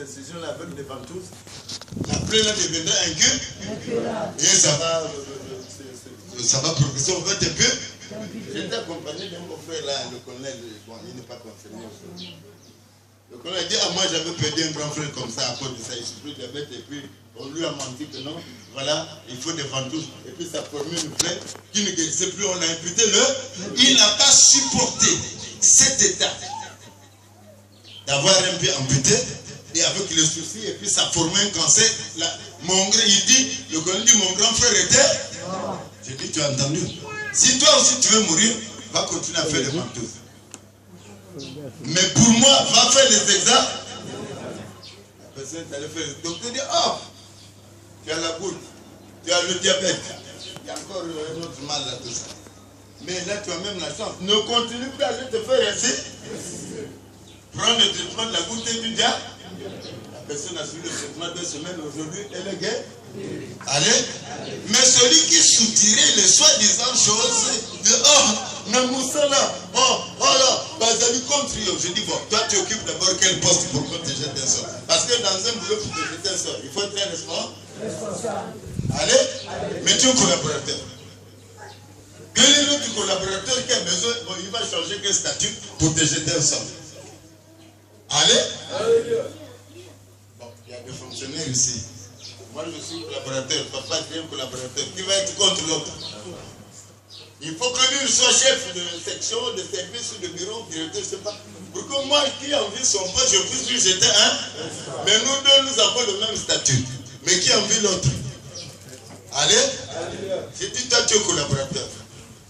incisions-là avec des ventouses, la plaie là deviendra incurable. Et ça va progresser, on va un peu. J'étais accompagné d'un beau frère là, le colonel, bon, il n'est pas confirmé aujourd'hui. Le colonel a dit, ah moi j'avais perdu un grand frère comme ça à cause de ça, il souffrait de diabète et puis on lui a menti que non, voilà, il faut des ventouses. Et puis ça formait une plaie qui ne guérissait plus, on a imputé il n'a pas supporté cet état d'avoir un pied amputé et avec le souci et puis ça formait un cancer. Il dit, le colonel dit, mon grand frère était. J'ai dit, tu as entendu? Si toi aussi tu veux mourir, va continuer à faire des ventouses. Mais pour moi, va faire les examens. La personne est allée faire le docteur dit, oh, tu as la goutte, tu as le diabète, il y a encore un autre mal là, tout ça. Mais là, tu as même la chance. Ne continue plus à aller te faire ainsi. Prends le traitement de la goutte et du diable. La personne a suivi le traitement 2 semaines, aujourd'hui, elle est guérie. Allez. Mais celui qui soutirait les soi-disant choses, de oh, Namoussa là, oh là, Bazali contre eux. Je dis, bon, toi tu occupes d'abord quel poste pour qu'on te jette un sort? Parce que dans un boulot pour te jeter un sort, il faut être un responsable. Allez. Mais tu es un collaborateur. Quel est l'autre collaborateur qui a besoin, bon, il va changer quel statut pour te jeter un sort? Allez. Bon, il y a des fonctionnaires ici. Moi je suis collaborateur, papa est un collaborateur. Qui va être contre l'autre? Il faut que lui soit chef de section, de service ou de bureau, directeur, je ne sais pas. Pour que moi qui envie son poste, je puisse lui jeter un. Mais nous deux, nous avons le même statut. Mais qui envie l'autre? Allez. J'ai dit, toi tu es collaborateur.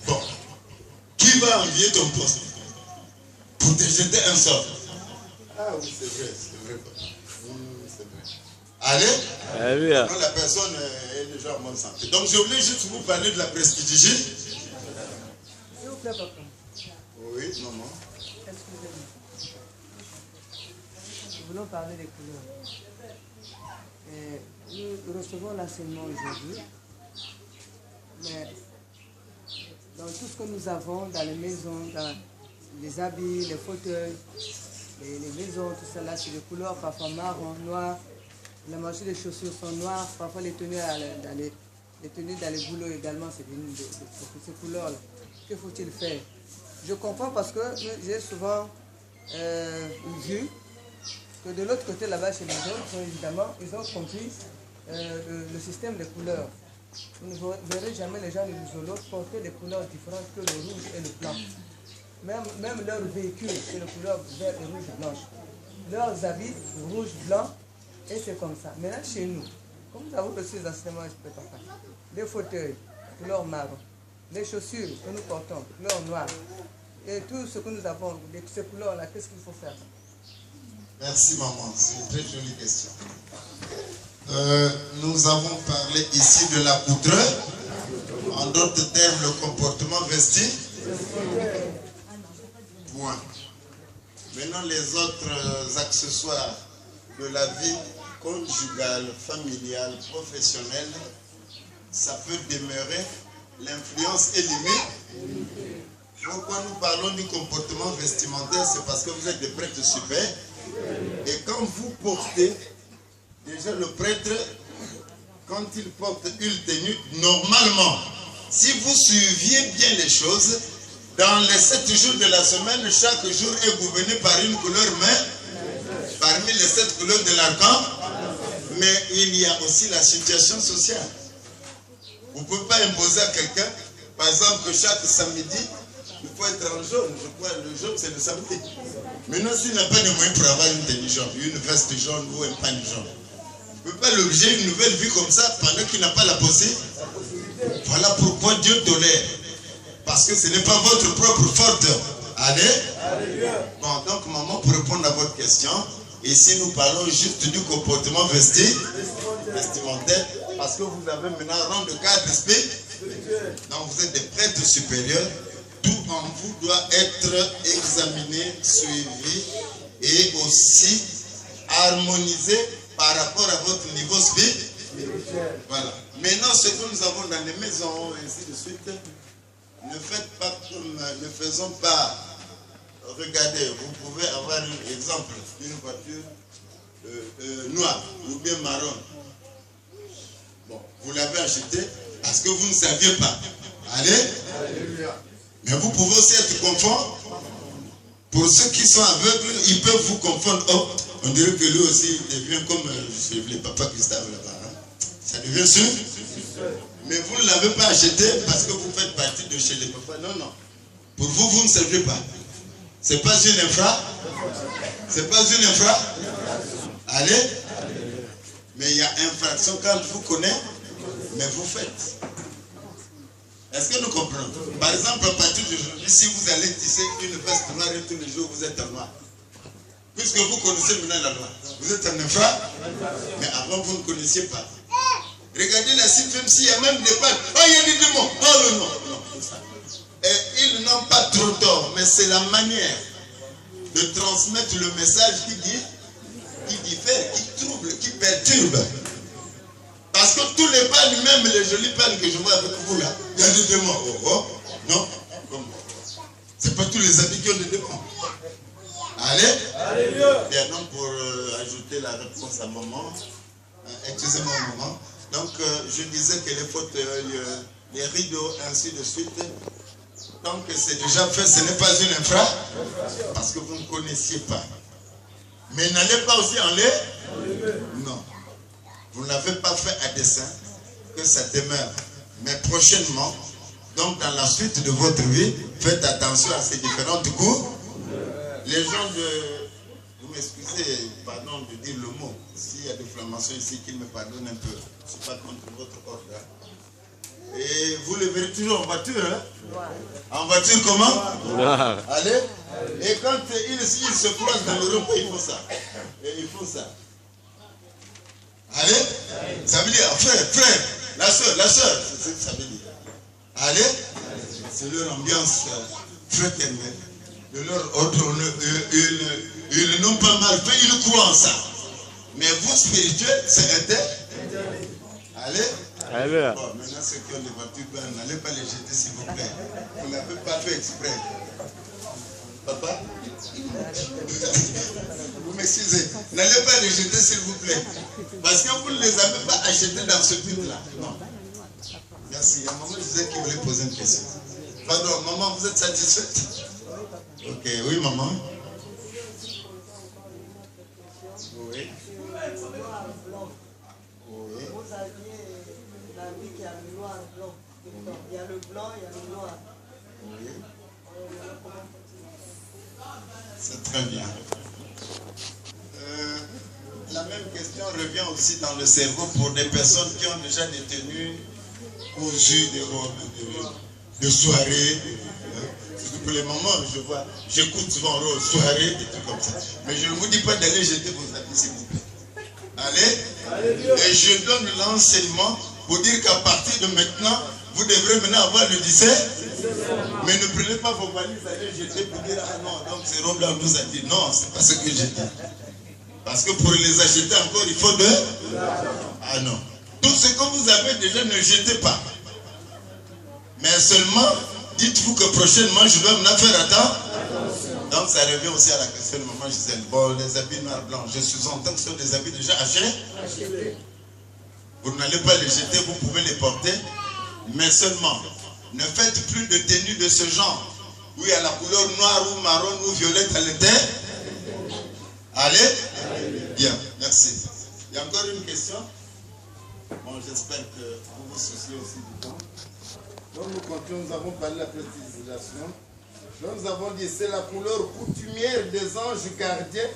Bon. Qui va envier ton poste pour te jeter un sort? Ah oui, c'est vrai, c'est vrai. C'est vrai. Allez. Non, la personne est déjà en bonne santé. Donc je voulais juste vous parler de la prestidigine. S'il vous plaît, papa. Oui, maman. Excusez-moi. Nous voulons parler des couleurs. Nous recevons l'enseignement aujourd'hui. Mais dans tout ce que nous avons, dans les maisons, dans les habits, les fauteuils, les maisons, tout cela, c'est des couleurs parfois marron, noir. La majorité des chaussures sont noires. Parfois les tenues dans les boulots également, c'est ces couleurs-là. Que faut-il faire? Je comprends parce que j'ai souvent vu que de l'autre côté là-bas chez les autres, évidemment, ils ont compris le système des couleurs. Vous ne verrez jamais les gens de l'un l'autre porter des couleurs différentes que le rouge et le blanc. Même leur véhicule, c'est les couleurs vert et rouge et blanche. Leurs habits, rouge, blanc, et c'est comme ça. Maintenant, chez nous, comme nous avons reçu les enseignements, les fauteuils, couleur marron, les chaussures que nous portons, couleur noire, et tout ce que nous avons, ces couleurs-là, qu'est-ce qu'il faut faire? Merci maman, c'est une très jolie question. Nous avons parlé ici de la couleur, en d'autres termes, le comportement vesti. Point. Maintenant, les autres accessoires de la vie conjugale, familiale, professionnelle, ça peut demeurer. L'influence est limitée. Pourquoi nous parlons du comportement vestimentaire? C'est parce que vous êtes des prêtres super. Et quand vous portez, déjà le prêtre, quand il porte une tenue, normalement, si vous suiviez bien les choses, dans les 7 jours de la semaine, chaque jour est gouverné par une couleur, mais parmi les 7 couleurs de l'arc-en, mais il y a aussi la situation sociale. Vous ne pouvez pas imposer à quelqu'un, par exemple, que chaque samedi, il faut être en jaune. Je crois que le jaune, c'est le samedi. Maintenant, s'il n'a pas de moyens pour avoir une tenue jaune, une veste jaune ou un panne jaune, vous ne pouvez pas l'obliger une nouvelle vie comme ça pendant qu'il n'a pas la possibilité. Voilà pourquoi Dieu tolère. Parce que ce n'est pas votre propre faute. Allez. Bon, donc maman, pour répondre à votre question, ici nous parlons juste du comportement vestimentaire, parce que vous avez maintenant un rang de cadre spirituel. Donc vous êtes des prêtres supérieurs. Tout en vous doit être examiné, suivi et aussi harmonisé par rapport à votre niveau spirituel. Voilà. Maintenant, ce que nous avons dans les maisons, ainsi de suite, ne faites pas comme, ne faisons pas. Regardez, vous pouvez avoir un exemple d'une voiture noir ou bien marron. Bon, vous l'avez acheté parce que vous ne saviez pas. Allez. Mais vous pouvez aussi être confort. Pour ceux qui sont aveugles, ils peuvent vous confondre. Oh, on dirait que lui aussi devient comme chez les papas Christophe là-bas. Hein? Ça devient sûr. Mais vous ne l'avez pas acheté parce que vous faites partie de chez les papas. Non, non. Pour vous, vous ne servez pas. C'est pas une infra. C'est pas une infra. Allez. Mais il y a infraction quand vous connaissez, mais vous faites. Est-ce que nous comprenons? Par exemple, à partir d'aujourd'hui, si vous allez tisser une veste noire et tous les jours, vous êtes en noir. Puisque vous connaissez maintenant la loi. Vous êtes un infra, mais avant vous ne connaissiez pas. Regardez la suite, même s'il y a même des pattes. Oh, il y a des démons. Oh, non. Et ils n'ont pas trop tort, mais c'est la manière de transmettre le message qui diffère, qui trouble, qui perturbe. Parce que tous les pannes, même les jolies pannes que je vois avec vous là, il y a des démons. Oh, non. C'est pas tous les habits qui ont des démons. Allez. Bien, donc pour ajouter la réponse à maman, excusez-moi maman. Donc je disais que les fauteuils, les rideaux, ainsi de suite, tant que c'est déjà fait, ce n'est pas une infra, parce que vous ne connaissiez pas. Mais n'allez pas aussi enlever. Non. Vous ne l'avez pas fait à dessein, que ça demeure. Mais prochainement, donc dans la suite de votre vie, faites attention à ces différentes cours. Les gens de... Vous m'excusez, pardon de dire le mot. S'il y a des flammations ici, qu'ils me pardonnent un peu. Je ne suis pas contre votre ordre. Hein. Et vous le verrez toujours en voiture. Hein? En voiture comment? Allez. Et quand ils se croisent dans l'Europe, ils font ça. Et ils font ça. Allez. Ça veut dire frère, la soeur, c'est ce que ça veut dire. Allez. C'est leur ambiance fraternelle. De leur ordre, ils n'ont pas mal fait, ils croient en ça. Mais vous, spirituel, c'est interdit. Allez. Bon, maintenant, ceux qui ont des voitures, n'allez pas les jeter, s'il vous plaît. Vous ne l'avez pas fait exprès. Papa? Vous m'excusez. N'allez pas les jeter, s'il vous plaît. Parce que vous ne les avez pas achetés dans ce but-là. Non. Merci. Il y a un moment, je disais qu'il voulait poser une question. Pardon, maman, vous êtes satisfaite? Ok, oui, maman. Oui. Oui. Vous aviez l'habit qui a le noir blanc. Il y a le blanc, il y a le noir. Oui. C'est très bien. La même question revient aussi dans le cerveau pour des personnes qui ont déjà des tenues cousues, des robes de soirée. Pour les moments, je vois, j'écoute souvent rose, soirée, des trucs comme ça. Mais je ne vous dis pas d'aller jeter vos habits, s'il vous plaît. Allez. Et je donne l'enseignement pour dire qu'à partir de maintenant, vous devrez maintenant avoir le 17. Mais ne prenez pas vos valises, allez jeter pour dire ah non, donc ces robes-là, on nous a dit non, c'est pas ce que j'ai dit. Parce que pour les acheter encore, il faut de. Ah non. Tout ce que vous avez déjà, ne jetez pas. Mais seulement, dites-vous que prochainement, je dois me faire attention. Donc ça revient aussi à la question de maman Gisèle. Bon, les habits noirs blancs, je sous-entends que ce sont des habits déjà achetés. Vous n'allez pas les jeter, vous pouvez les porter. Mais seulement, ne faites plus de tenues de ce genre. Où il y a la couleur noire ou marron ou violette à l'intérieur. Allez. Bien, merci. Il y a encore une question? Bon, j'espère que vous vous souciez aussi du temps. Donc nous continuons, nous avons parlé de la précisation. Donc nous avons dit c'est la couleur coutumière des anges gardiens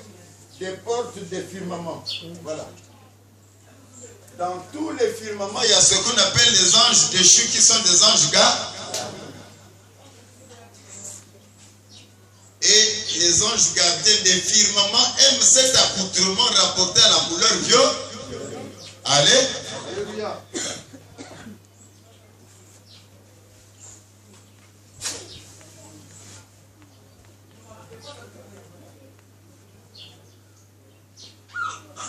des portes des firmaments. Voilà. Dans tous les firmaments, il y a ce qu'on appelle les anges déchus qui sont des anges gardiens. Et les anges gardiens des firmaments aiment cet accoutrement rapporté à la couleur violette. Allez. Alléluia.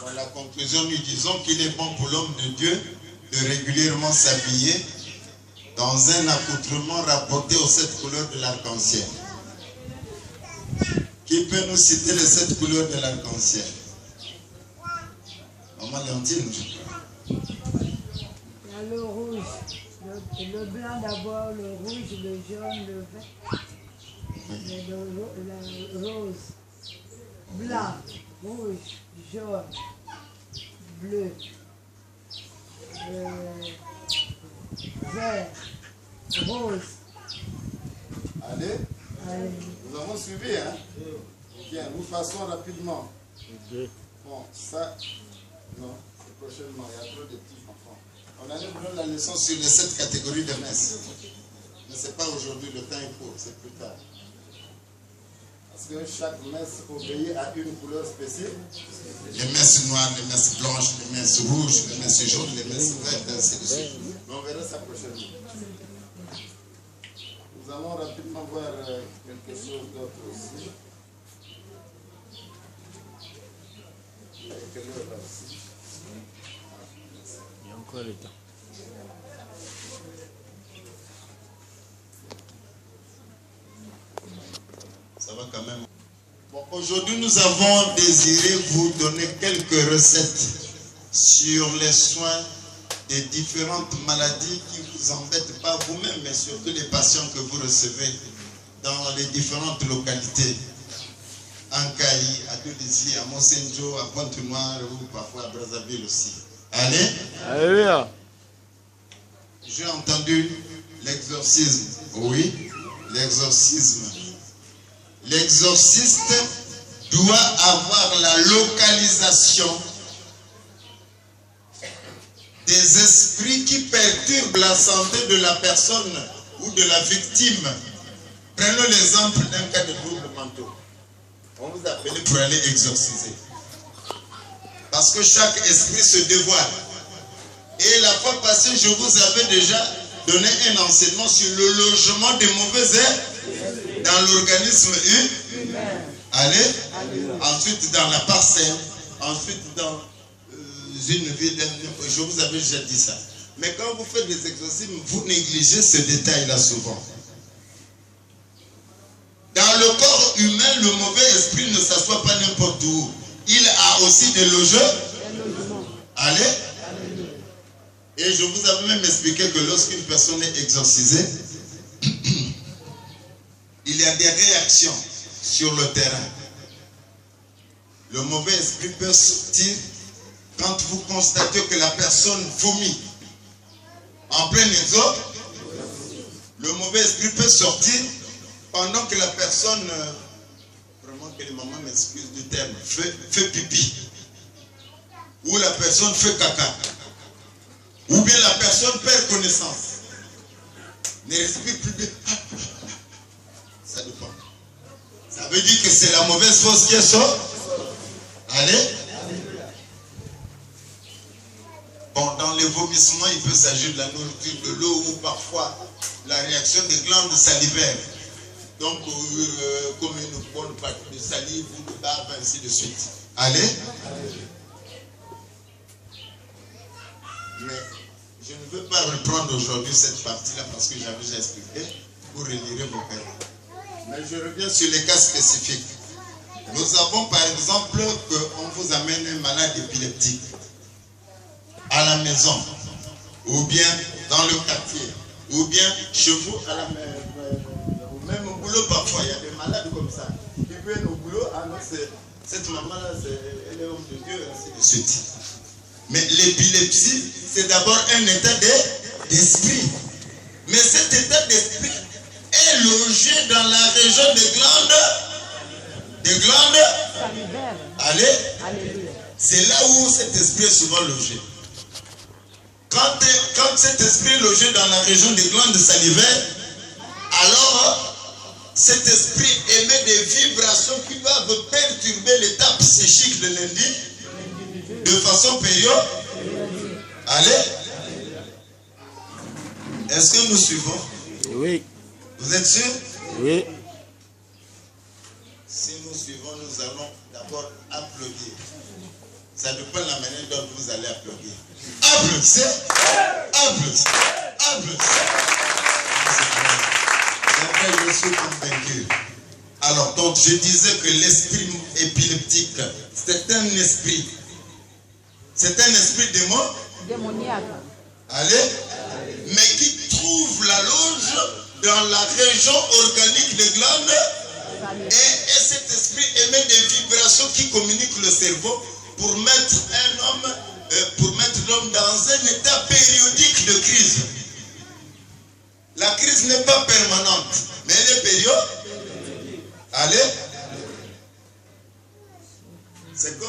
Dans la conclusion, nous disons qu'il est bon pour l'homme de Dieu de régulièrement s'habiller dans un accoutrement rapporté aux 7 couleurs de l'arc-en-ciel. Qui peut nous citer les 7 couleurs de l'arc-en-ciel? Maman Léontine, je crois. Il y a le rouge, le blanc d'abord, le rouge, le jaune, le vert, le rose, blanc, rouge, jaune, bleu, vert, rose. Allez, nous avons suivi, hein? Bien, nous faisons rapidement. Bon, ça, non, c'est prochainement, il y a trop de petits enfants. On allait prendre la leçon sur les 7 catégories de messes. Mais ce n'est pas aujourd'hui, le temps est court, c'est plus tard. Parce que chaque messe obéit à une couleur spécifique. Les messes noires, les messes blanches, les messes rouges, les messes jaunes, les messes vertes, ainsi de suite. Mais on verra ça prochainement. Nous allons rapidement voir quelque chose d'autre aussi. Quelle heure là aussi? Il y a encore le temps. Ça va quand même. Bon, aujourd'hui, nous avons désiré vous donner quelques recettes sur les soins des différentes maladies qui vous embêtent, pas vous-même, mais surtout les patients que vous recevez dans les différentes localités. En Caï, à Dodisi, à Monsenjo, à Pointe-Noire ou parfois à Brazzaville aussi. Allez? Alléluia. J'ai entendu l'exorcisme. Oui, l'exorcisme. L'exorciste doit avoir la localisation des esprits qui perturbent la santé de la personne ou de la victime. Prenons l'exemple d'un cas de trouble mentaux. On vous appelle pour aller exorciser. Parce que chaque esprit se dévoile. Et la fois passée, je vous avais déjà donné un enseignement sur le logement des mauvais esprits dans l'organisme humain. Allez. Ensuite dans la parcelle. Ensuite dans une ville. Je vous avais déjà dit ça. Mais quand vous faites des exorcismes, vous négligez ce détail-là souvent. Dans le corps humain, le mauvais esprit ne s'assoit pas n'importe où. Il a aussi des logements. Allez. Et je vous avais même expliqué que lorsqu'une personne est exorcisée, il y a des réactions sur le terrain. Le mauvais esprit peut sortir quand vous constatez que la personne vomit. En plein exode, le mauvais esprit peut sortir pendant que la personne, vraiment que les mamans m'excusent du terme, fait pipi. Ou la personne fait caca. Ou bien la personne perd connaissance. Ne respire plus bien. Ça dépend. Ça veut dire que c'est la mauvaise force qui est sortie. Allez. Bon, dans les vomissements, il peut s'agir de la nourriture, de l'eau ou parfois la réaction des glandes salivaires. Donc, comme une bonne partie de salive ou de bave, ainsi de suite. Allez. Mais je ne veux pas reprendre aujourd'hui cette partie-là parce que j'avais déjà expliqué. Vous relirez vos cahiers. Mais je reviens sur les cas spécifiques. Nous avons par exemple qu'on vous amène un malade épileptique à la maison, ou bien dans le quartier, ou bien chez vous à la maison. Même au boulot, parfois, il y a des malades comme ça. Qui viennent au boulot, ah non, cette maman-là, elle est homme de Dieu, ainsi de suite. Mais l'épilepsie, c'est d'abord un état d'esprit. Mais cet état d'esprit est logé dans la région des glandes. Allez. C'est là où cet esprit est souvent logé. Quand cet esprit est logé dans la région des glandes salivaires, alors cet esprit émet des vibrations qui doivent perturber l'état psychique de l'individu de façon périodique. Allez. Est-ce que nous suivons? Oui. Vous êtes sûr? Oui. Si nous suivons, nous allons d'abord applaudir. Ça dépend de la manière dont vous allez applaudir. Applaudissez. Applaudissez. Applaudissez. Je suis convaincu. Alors, donc, je disais que l'esprit épileptique, c'est un esprit C'est un esprit démoniaque. Allez. Mais qui trouve la loge dans la région organique des glandes. Et cet esprit émet des vibrations qui communiquent le cerveau pour mettre l'homme dans un état périodique de crise. La crise n'est pas permanente, mais elle est périodique. Allez. C'est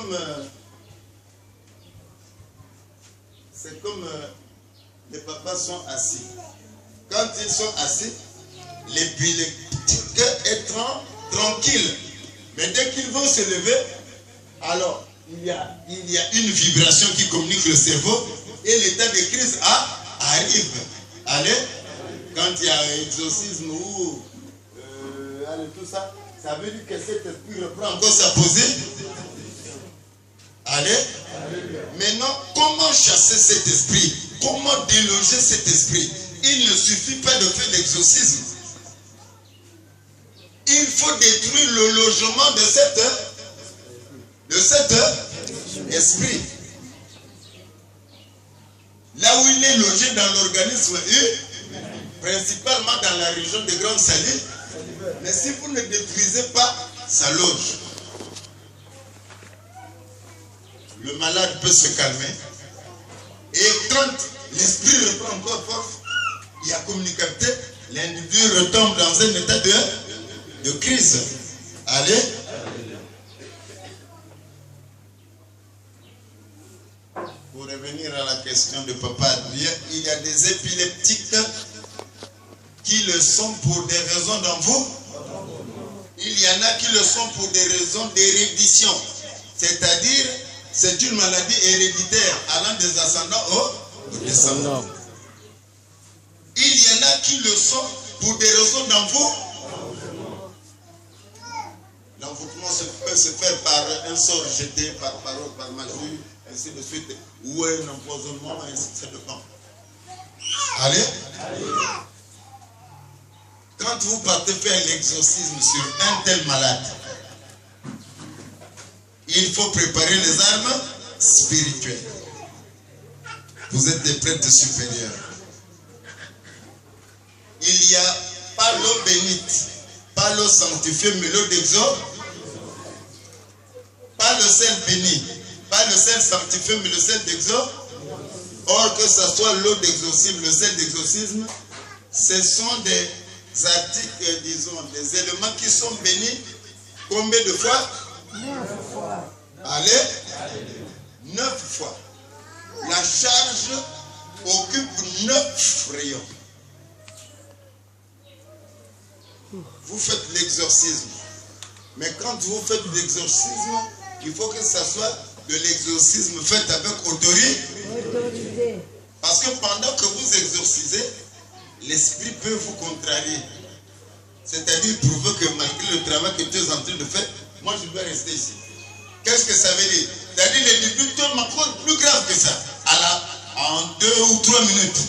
comme les papas sont assis. Quand ils sont assis, l'épileptique est tranquille. Mais dès qu'ils vont se lever, alors il y a une vibration qui communique le cerveau et l'état de crise arrive. Allez, quand il y a exorcisme ou tout ça, ça veut dire que cet esprit reprend encore sa position. Allez. Maintenant, comment chasser cet esprit? Comment déloger cet esprit? Il ne suffit pas de faire l'exorcisme. Il faut détruire le logement de cet esprit. Là où il est logé dans l'organisme humain, principalement dans la région de Grande Saline. Mais si vous ne détruisez pas sa loge, le malade peut se calmer. Et quand l'esprit reprend encore force, il y a communication, l'individu retombe dans un état de crise. Allez. Pour revenir à la question de Papa Adrien, il y a des épileptiques qui le sont pour des raisons d'envoi. Il y en a qui le sont pour des raisons d'érudition. C'est-à-dire, c'est une maladie héréditaire allant des ascendants aux descendants. Il y en a qui le sont pour des raisons d'envoûtement. L'envoûtement peut se faire par un sort jeté, par parole, par magie, ainsi de suite, ou un empoisonnement, ainsi de suite. Allez. Quand vous partez faire l'exorcisme sur un tel malade, il faut préparer les armes spirituelles. Vous êtes des prêtres supérieurs. Il n'y a pas l'eau bénite, pas l'eau sanctifiée, mais l'eau d'exorcisme. Pas le sel béni, pas le sel sanctifié, mais le sel d'exorcisme. Or, que ce soit l'eau d'exorcisme, le sel d'exorcisme, ce sont des articles, disons, des éléments qui sont bénis combien de fois? 9 fois. Allez, 9 fois. La charge occupe 9 rayons. Vous faites l'exorcisme. Mais quand vous faites l'exorcisme, il faut que ça soit de l'exorcisme fait avec autorité. Parce que pendant que vous exorcisez, l'esprit peut vous contrarier. C'est-à-dire prouver que malgré le travail que tu es en train de faire, moi je dois rester ici. Qu'est-ce que ça veut dire? C'est-à-dire les débuts sont encore plus graves que ça. En 2 ou 3 minutes.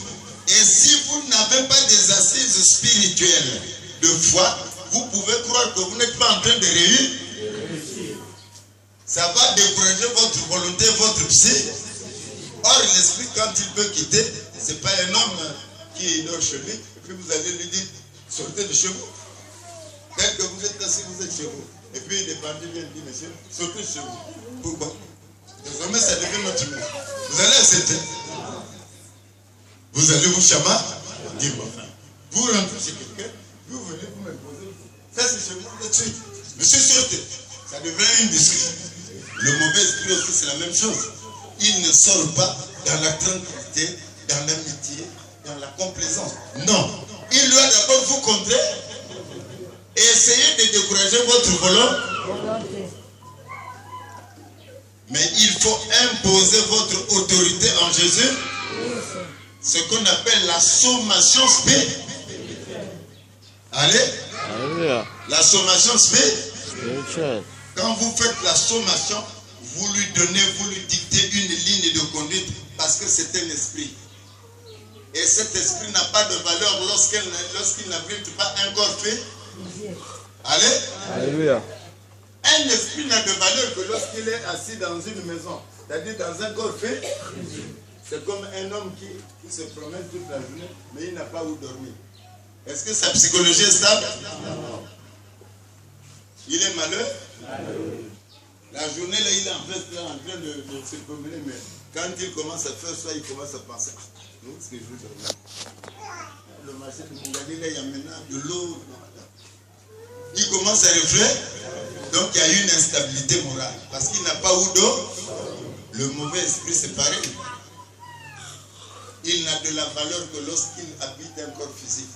Et si vous n'avez pas des assises spirituelles de foi, vous pouvez croire que vous n'êtes pas en train de réussir. Ça va décourager votre volonté, votre psy. Or, l'esprit, quand il peut quitter, ce n'est pas un homme qui dort chez lui. Et puis vous allez lui dire, sortez de chez vous. Dès que vous êtes assis, vous êtes chez vous. Et puis les bandits viennent dire, monsieur, sortez de chez vous. Pourquoi? Désormais, ça devient notre mot. Vous allez accepter. Vous allez vous chama, dire, vous rentrez chez quelqu'un, vous venez vous m'imposer. Ça, c'est chez vous, tout de suite. Monsieur, sortez. Ça devient une discussion. Le mauvais esprit aussi, c'est la même chose. Il ne sort pas dans la tranquillité, dans l'amitié, dans la complaisance. Non. Il doit d'abord vous contrer et essayer de décourager votre volonté. Mais il faut imposer votre autorité en Jésus. Ce qu'on appelle la sommation spirituelle. Allez. La sommation spirituelle. Quand vous faites la sommation, vous lui donnez, vous lui dictez une ligne de conduite parce que c'est un esprit. Et cet esprit n'a pas de valeur lorsqu'il n'abrite pas un corps fait. Allez. Alléluia. Un esprit n'a de valeur que lorsqu'il est assis dans une maison. C'est-à-dire dans un corps fait, c'est comme un homme qui se promène toute la journée, mais il n'a pas où dormir. Est-ce que sa psychologie est stable? Non. Il est malheureux? La journée, là, il est en fait là, en train de se promener, mais quand il commence à faire ça, il commence à penser, où est-ce que je vais dormir? Le marché de Mougadi, là, il y a maintenant de l'eau. Il commence à réfléchir, donc il y a une instabilité morale, parce qu'il n'a pas où d'eau. Le mauvais esprit, c'est pareil. Il n'a de la valeur que lorsqu'il habite un corps physique.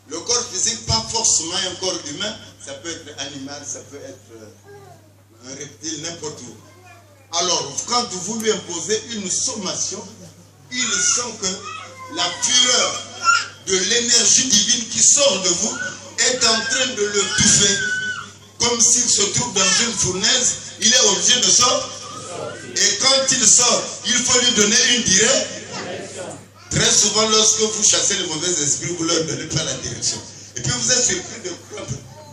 Le corps physique, pas forcément un corps humain, ça peut être animal, ça peut être un reptile, n'importe où. Alors, quand vous lui imposez une sommation, il sent que la fureur de l'énergie divine qui sort de vous est en train de le touffer. Comme s'il se trouve dans une fournaise, il est obligé de sortir. Et quand il sort, il faut lui donner une direction. Très souvent, lorsque vous chassez les mauvais esprits, vous ne leur donnez pas la direction. Et puis vous êtes surpris de quoi?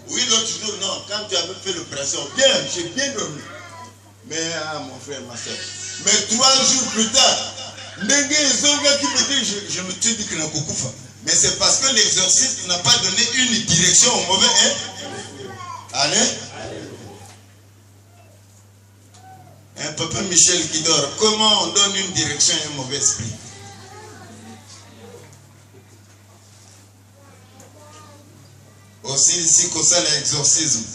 Oui, l'autre jour, non, quand tu avais fait l'opération, bien, j'ai bien dormi. Mais, mon frère, ma soeur. Mais 3 jours plus tard, Nengue et Zonga qui me dit, je me suis dit que mais c'est parce que l'exorciste n'a pas donné une direction au mauvais. Allez? Un papa Michel qui dort. Comment on donne une direction à un mauvais esprit? Aussi ici qu'on ça l'exorcisme.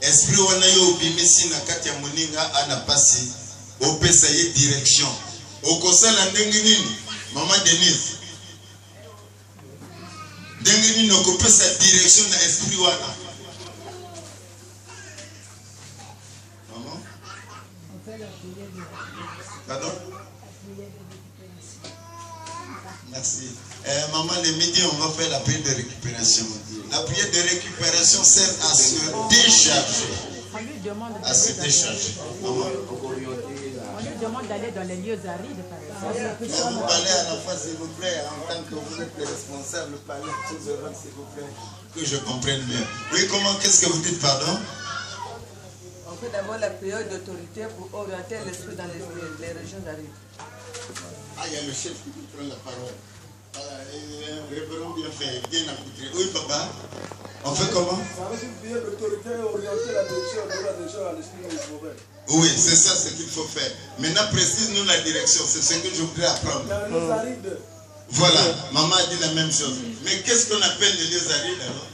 Esprit wanayo bimisi na kati ya moninga anapasi opesa ye direction. Okosala ndenge nini? Maman Denise. Ndenge nini okopesa direction na esprit wana? Maman? On fait la prière de Pardon? Merci. Maman, le midi, on va faire la prière de récupération. La prière de récupération sert à se décharger. On lui demande À se décharger. Maman. On lui demande d'aller dans les lieux arides, par exemple. Vous parlez à la fois, s'il vous plaît, en tant que vous êtes le responsable, parlez tout devant, s'il vous plaît. Que je comprenne mieux. Oui, comment, qu'est-ce que vous dites, pardon? On fait d'abord la prière d'autorité pour orienter l'esprit dans les régions arides. Ah, il y a le chef qui prend la parole. Révérend bien fait, bien accoutré. Oui, papa. On fait comment? Ça veut dire prière d'autorité et orienter la direction à l'esprit mauvais. Oui, c'est ça ce qu'il faut faire. Maintenant, précise-nous la direction. C'est ce que je voudrais apprendre. Dans les arides. Voilà, maman a dit la même chose. Mais qu'est-ce qu'on appelle les lieux arides alors?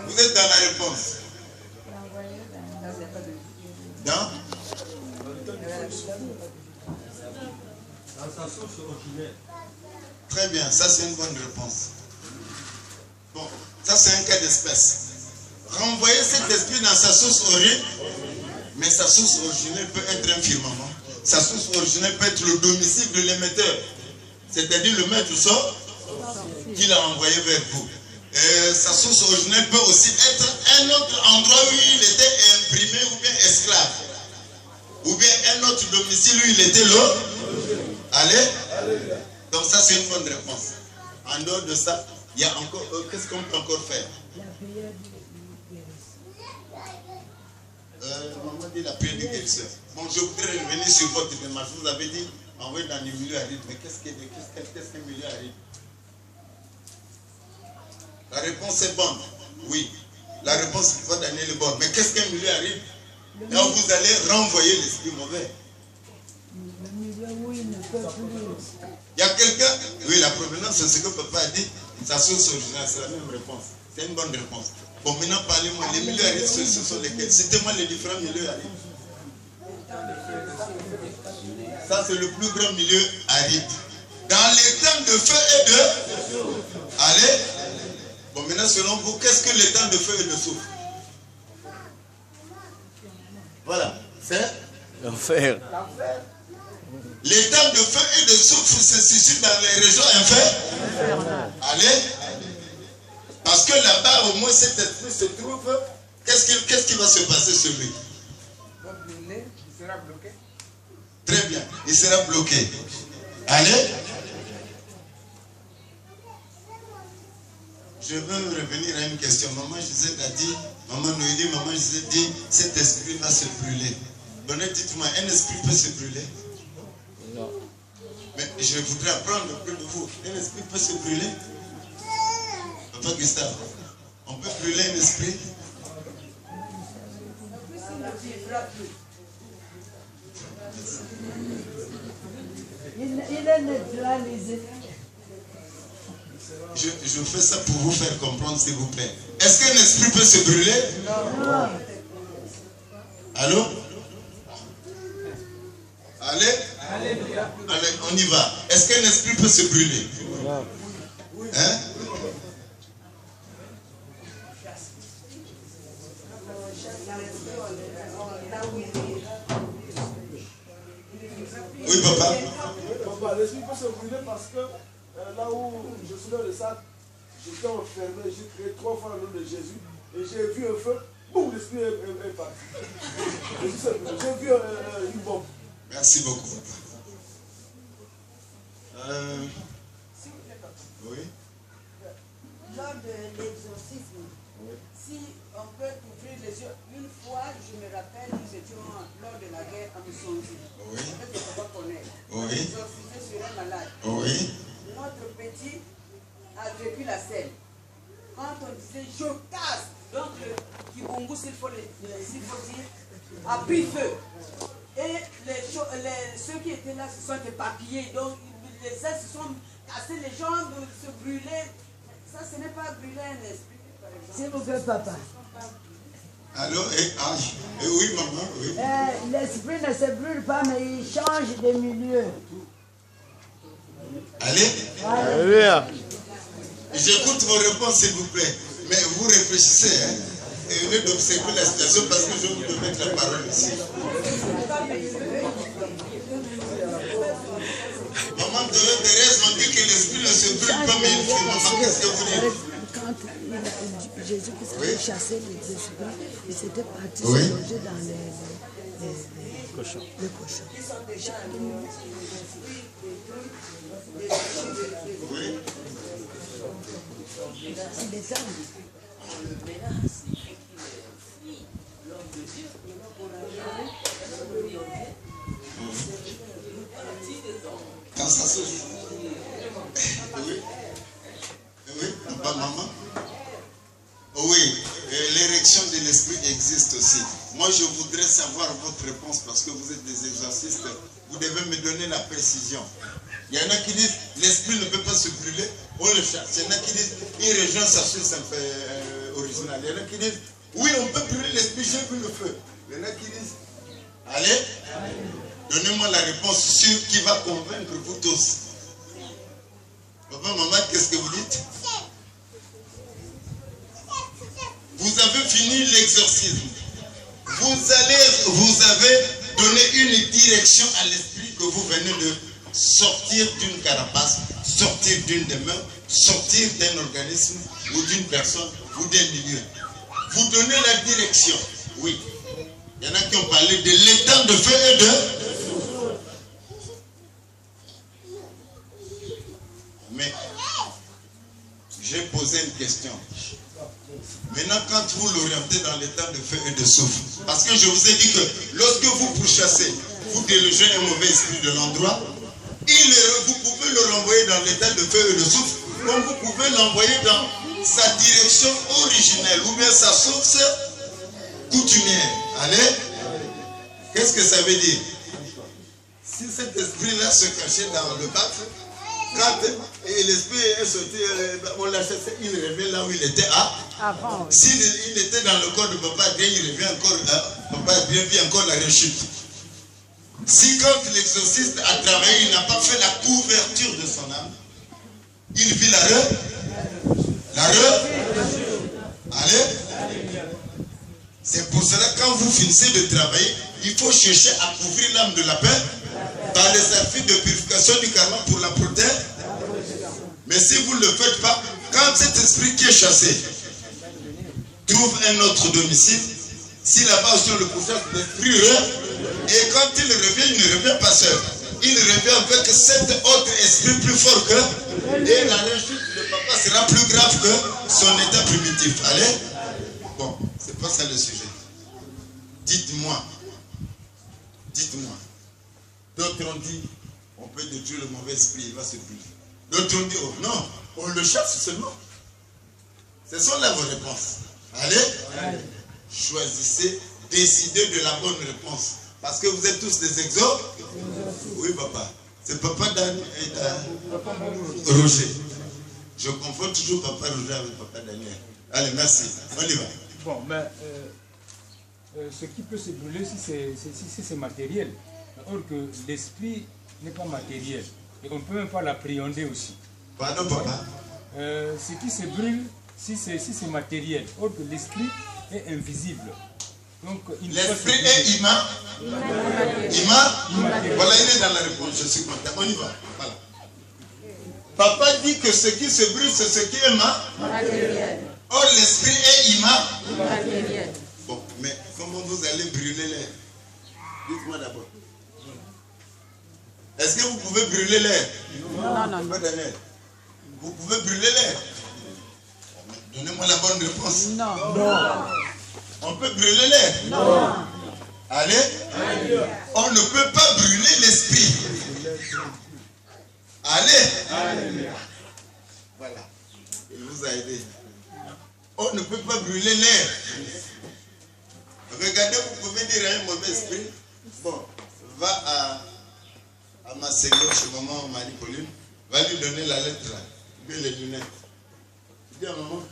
Vous êtes dans la réponse. Dans Dans sa source originelle. Très bien, ça c'est une bonne réponse. Bon, ça c'est un cas d'espèce. Renvoyer cet esprit dans sa source originelle, mais sa source originelle peut être un firmament. Sa source originelle peut être le domicile de l'émetteur. C'est-à-dire le maître sort qu'il a envoyé vers vous. Et sa source originelle peut aussi être un autre endroit où il était imprimé ou bien esclave. Ou bien un autre domicile où il était là. Allez? Donc ça c'est une bonne réponse. En dehors de ça, il y a encore, qu'est-ce qu'on peut encore faire? la prière de Maman dit la prière de guérisseur. Bon, je voudrais revenir sur votre démarche. Vous avez dit envoyer dans les milieux arides. Mais qu'est-ce qu'un milieu aride? La réponse est bonne. Oui. La réponse qu'il faut donner est bonne. Mais qu'est-ce qu'un milieu aride? Là où vous allez renvoyer l'esprit mauvais. le milieu où il ne peut plus. Il y a quelqu'un, oui, la provenance, c'est ce que papa a dit, sa source originale, c'est la même réponse. C'est une bonne réponse. Bon, maintenant, parlez-moi, les milieux arides, ce sont lesquels? Citez-moi les différents milieux arides. Ça, c'est le plus grand milieu aride. Dans les temps de feu et de... Allez. Bon, maintenant, selon vous, qu'est-ce que les temps de feu et de souffle? Voilà. C'est L'enfer. les temps de feu et de souffle se situent dans les régions inférieures. Allez. Parce que là-bas, au moins, cet esprit se trouve. Qu'est-ce qui va se passer sur lui? Il va brûler, il sera bloqué. Très bien. Il sera bloqué. Allez. Je veux revenir à une question. Maman Gisèle a dit, maman Noélie, maman Gisèle dit, cet esprit va se brûler. Donnez, dites-moi, un esprit peut se brûler? Non. Mais je voudrais apprendre auprès de vous. Un esprit peut se brûler? Papa Gustave, on peut brûler un esprit? Il est neutralisé. Je fais ça pour vous faire comprendre, s'il vous plaît. Est-ce qu'un esprit peut se brûler? Non. Allô? Allez? Allez, on y va. Est-ce qu'un esprit peut se brûler? Non. Hein? Oui, papa. Papa, l'esprit peut se brûler parce que là où je suis dans le sac, j'étais enfermé, j'ai crié 3 fois le nom de Jésus et j'ai vu un feu, boum, l'esprit est parti. J'ai vu une bombe. Merci beaucoup, papa. Oui. Lors de l'exorcisme, si on peut ouvrir les yeux, une fois, je me rappelle, nous étions lors de la guerre à Moussonzi. Oui. Peut-être qu'on va connaître. Oui. Exorcisé sur un malade. Oui. Notre petit a vécu la scène. Quand on disait je casse, donc le Kibungu, s'il faut dire, a pris feu. Et ceux qui étaient là se sont éparpillés. Donc les ailes se sont cassées, les jambes se brûlaient. Ça, ce n'est pas brûler un esprit, par exemple. S'il vous plaît, papa. Allô? Oui, maman, oui. L'esprit ne se brûle pas, mais il change de milieu. Allez? Alléluia. J'écoute vos réponses, s'il vous plaît. Mais vous réfléchissez, hein? Et au lieu d'observer la situation, parce que je vais vous mettre la parole ici. Maman de Thérèse m'a dit que l'esprit ne se brûle pas, mais il fuit. Maman, qu'est-ce que vous dites? Quand Jésus qui s'était chassé les esprits, il s'était parti Oui. se loger dans les cochons. Oui. Il est temps. Quand ça se joue. Oui. Oui, papa, maman. Oui, l'érection de l'esprit existe aussi. Moi, je voudrais savoir votre réponse parce que vous êtes des exorcistes. Vous devez me donner la précision. Il y en a qui disent l'esprit ne peut pas se brûler, on le chasse. Il y en a qui disent il rejoint sa source originale. Il y en a qui disent oui, on peut brûler l'esprit, j'ai vu le feu. Il y en a qui disent allez, donnez-moi la réponse sûre qui va convaincre vous tous. Papa, maman, qu'est-ce que vous dites? Vous avez fini l'exorcisme. Vous avez donné une direction à l'esprit que vous venez de sortir d'une carapace, sortir d'une demeure, sortir d'un organisme ou d'une personne ou d'un milieu. Vous donnez la direction. Oui. Il y en a qui ont parlé de l'étang de feu et de... Mais j'ai posé une question. Maintenant, quand vous l'orientez dans l'état de feu et de souffle, parce que je vous ai dit que lorsque vous pourchassez, vous délogez un mauvais esprit de l'endroit, vous pouvez le renvoyer dans l'état de feu et de souffle, comme vous pouvez l'envoyer dans sa direction originelle ou bien sa source coutumière. Allez? Qu'est-ce que ça veut dire? Si cet esprit-là se cachait dans le bâtre, quand l'esprit est sorti, on l'a chassé, il revient là où il était avant. S'il était dans le corps de Papa Adrien, il revient encore, Papa Adrien vit encore la rechute. Si quand l'exorciste a travaillé, il n'a pas fait la couverture de son âme, il vit Allez. C'est pour cela que quand vous finissez de travailler, il faut chercher à couvrir l'âme de la paix par les affaires de purification du karma pour la protéger. Mais si vous ne le faites pas, quand cet esprit qui est chassé trouve un autre domicile, si là-bas aussi on le pourchasse, l'esprit et quand il revient, il ne revient pas seul. Il revient avec cet autre esprit plus fort que, et la rechute de papa sera plus grave que son état primitif. Allez? Bon, c'est pas ça le sujet. Dites-moi, Dites-moi. D'autres ont dit, on peut détruire le mauvais esprit, il va se brûler. D'autres ont dit, oh non, on le chasse seulement. Ce sont là vos réponses. Allez. Choisissez, décidez de la bonne réponse. Parce que vous êtes tous des exos. Oui, papa. C'est papa Dan et Roger. Je confonds toujours papa Roger avec papa Daniel. Allez, merci. On y va. Bon, mais ce qui peut se brûler si c'est matériel. Or que l'esprit n'est pas matériel. Et on ne peut même pas l'appréhender aussi. Pardon, papa. Ce qui se brûle si c'est matériel. Or que l'esprit est invisible. L'esprit est immatériel. Voilà, il est dans la réponse. Je suis content. On y va. Voilà. Papa dit que ce qui se brûle, c'est ce qui est matériel. Or, l'esprit est immatériel. Bon, mais comment vous allez brûler l'air? Dites-moi d'abord. Est-ce que vous pouvez brûler l'air? Non. Vous pouvez brûler l'air? Donnez-moi la bonne réponse. Non. On peut brûler l'air? Non. Allez? On ne peut pas brûler l'esprit. Allez? Voilà. Il vous a aidé. On ne peut pas brûler l'air. Regardez, vous pouvez dire à un mauvais esprit, bon, va à ma seigneur chez maman Marie-Pauline, va lui donner la lettre là, bien les lunettes. Dis à maman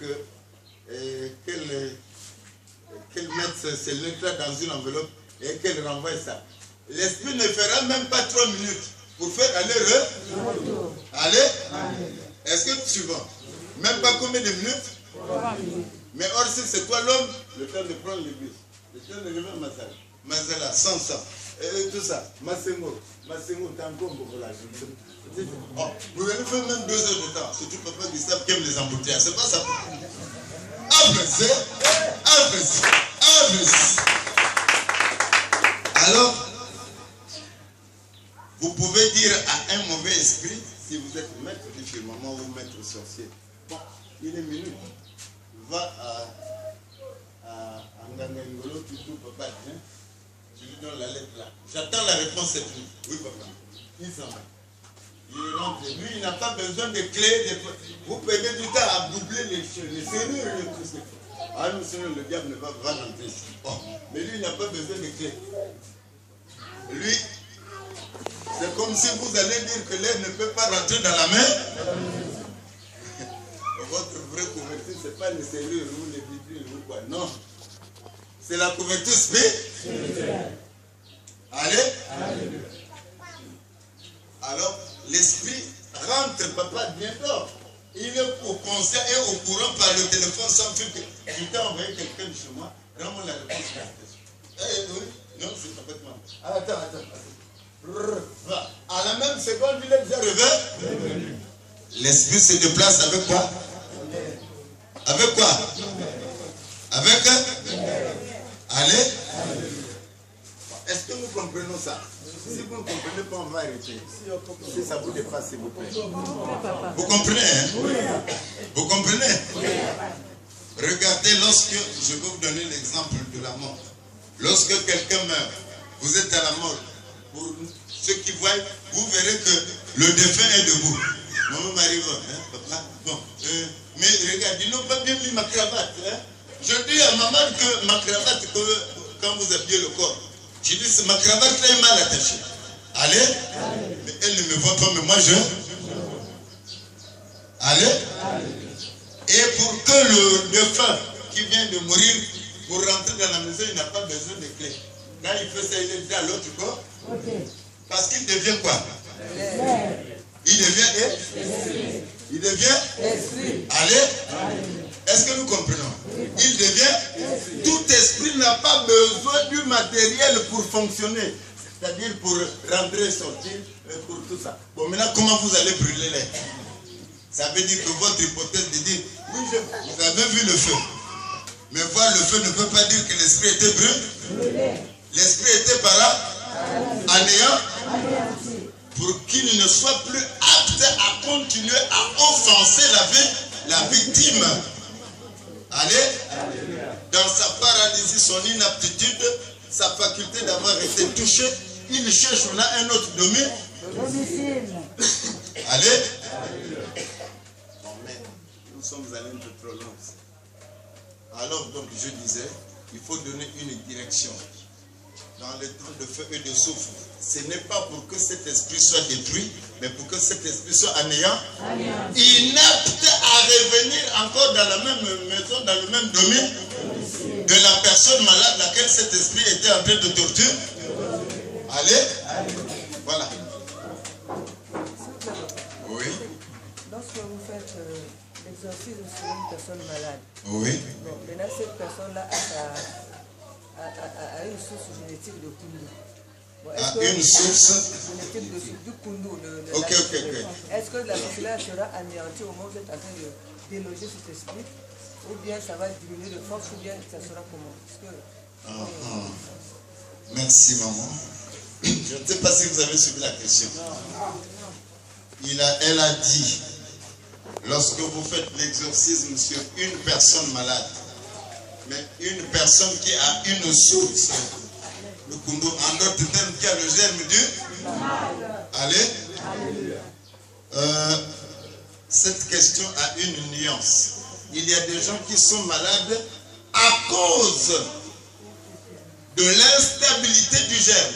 qu'elle mette ces lettres dans une enveloppe et qu'elle renvoie ça. L'esprit ne fera même pas 3 minutes pour faire aller-retour. Allez? Est-ce que tu vas? Même pas combien de minutes? 3 minutes. Mais or si c'est toi l'homme, le temps de prendre le bus, le temps de lever Mazala, sans ça, et tout ça, Masengo, Tankombo, voilà. Oh, vous allez faire même 2 heures de temps, surtout papa Gustave qui aime les embouteillages, c'est pas ça. Alors, vous pouvez dire à un mauvais esprit, si vous êtes maître du firmament ou maître sorcier, bon, il est minuit, va à Ngangengolo, tu trouves papa, tu lui donnes la lettre là. J'attends la réponse cette nuit. Oui, papa. Il s'en va. Il rentre. Lui, il n'a pas besoin de clés. Vous perdez du temps à doubler les serrures et tout ça. Ah non, sinon le diable ne va pas rentrer. Bon. Mais lui, il n'a pas besoin de clés. Lui, c'est comme si vous allez dire que l'air ne peut pas rentrer dans la main. Votre vraie couverture, ce n'est pas les serrures ou les vitrines ou quoi. Non. C'est la couverture spirituelle. Allez? Alors, l'esprit rentre, papa, bientôt. Il est au conscient et au courant par le téléphone sans fil que je t'ai envoyé quelqu'un de chez moi. Rends-moi la réponse à la question. Oui, non, c'est complètement. Attends. À la même seconde, il est déjà revenu. L'esprit se déplace avec quoi? Avec quoi? Avec? Allez? Est-ce que nous comprenons ça? Si vous ne comprenez pas, on va arrêter. Si ça vous dépasse, s'il vous plaît. Vous comprenez, hein? Vous comprenez? Regardez, lorsque, je vais vous donner l'exemple de la mort. Lorsque quelqu'un meurt, vous êtes à la mort. Pour ceux qui voient, vous verrez que le défunt est debout. Maman m'arrive, hein, papa? Bon, mais regarde, ils n'ont pas bien mis ma cravate. Hein? Je dis à maman que ma cravate, quand vous habillez le corps, je dis, ma cravate là est mal attachée. Allez? Mais elle ne me voit pas, mais moi je. Allez? Et pour que le défunt qui vient de mourir, pour rentrer dans la maison, il n'a pas besoin de clé. Quand il fait ça, il est déjà à l'autre corps. Parce qu'il devient quoi? Il devient Il devient Allez? Est-ce que nous comprenons? Il devient tout esprit n'a pas besoin du matériel pour fonctionner. C'est-à-dire pour rentrer et sortir, pour tout ça. Bon, maintenant, comment vous allez brûler l'air? Ça veut dire que votre hypothèse de dire, oui, vous avez vu le feu. Mais voir le feu ne peut pas dire que l'esprit était brûlé. L'esprit était par là, anéanti, pour qu'il ne soit plus apte à continuer à offenser la victime. Allez, dans sa paralysie, son inaptitude, sa faculté d'avoir été touché, il cherche là un autre Domicile. Allez. Bon, mais nous sommes allés un peu trop loin. Alors donc je disais, il faut donner une direction. Dans les temps de feu et de soufre, ce n'est pas pour que cet esprit soit détruit, mais pour que cet esprit soit anéant, inapte à revenir encore dans la même maison, dans le même domaine de la personne malade laquelle cet esprit était en train de torturer. Allez. Voilà. Oui. Lorsque vous faites l'exorcisme sur une personne malade, Oui. bon, maintenant cette personne-là a une source génétique de Kundu. Bon, Une source génétique du Kundu. Ok. Est-ce que la population sera anéantie au moment où vous êtes en train de déloger cet esprit, ou bien ça va diminuer de force, ou bien ça sera comment? Merci maman. Je ne sais pas si vous avez suivi la question. Elle a dit, lorsque vous faites l'exorcisme sur une personne malade, mais une personne qui a une source, le kundu, en d'autres termes, qui a le germe du allez. Cette question a une nuance. Il y a des gens qui sont malades à cause de l'instabilité du germe.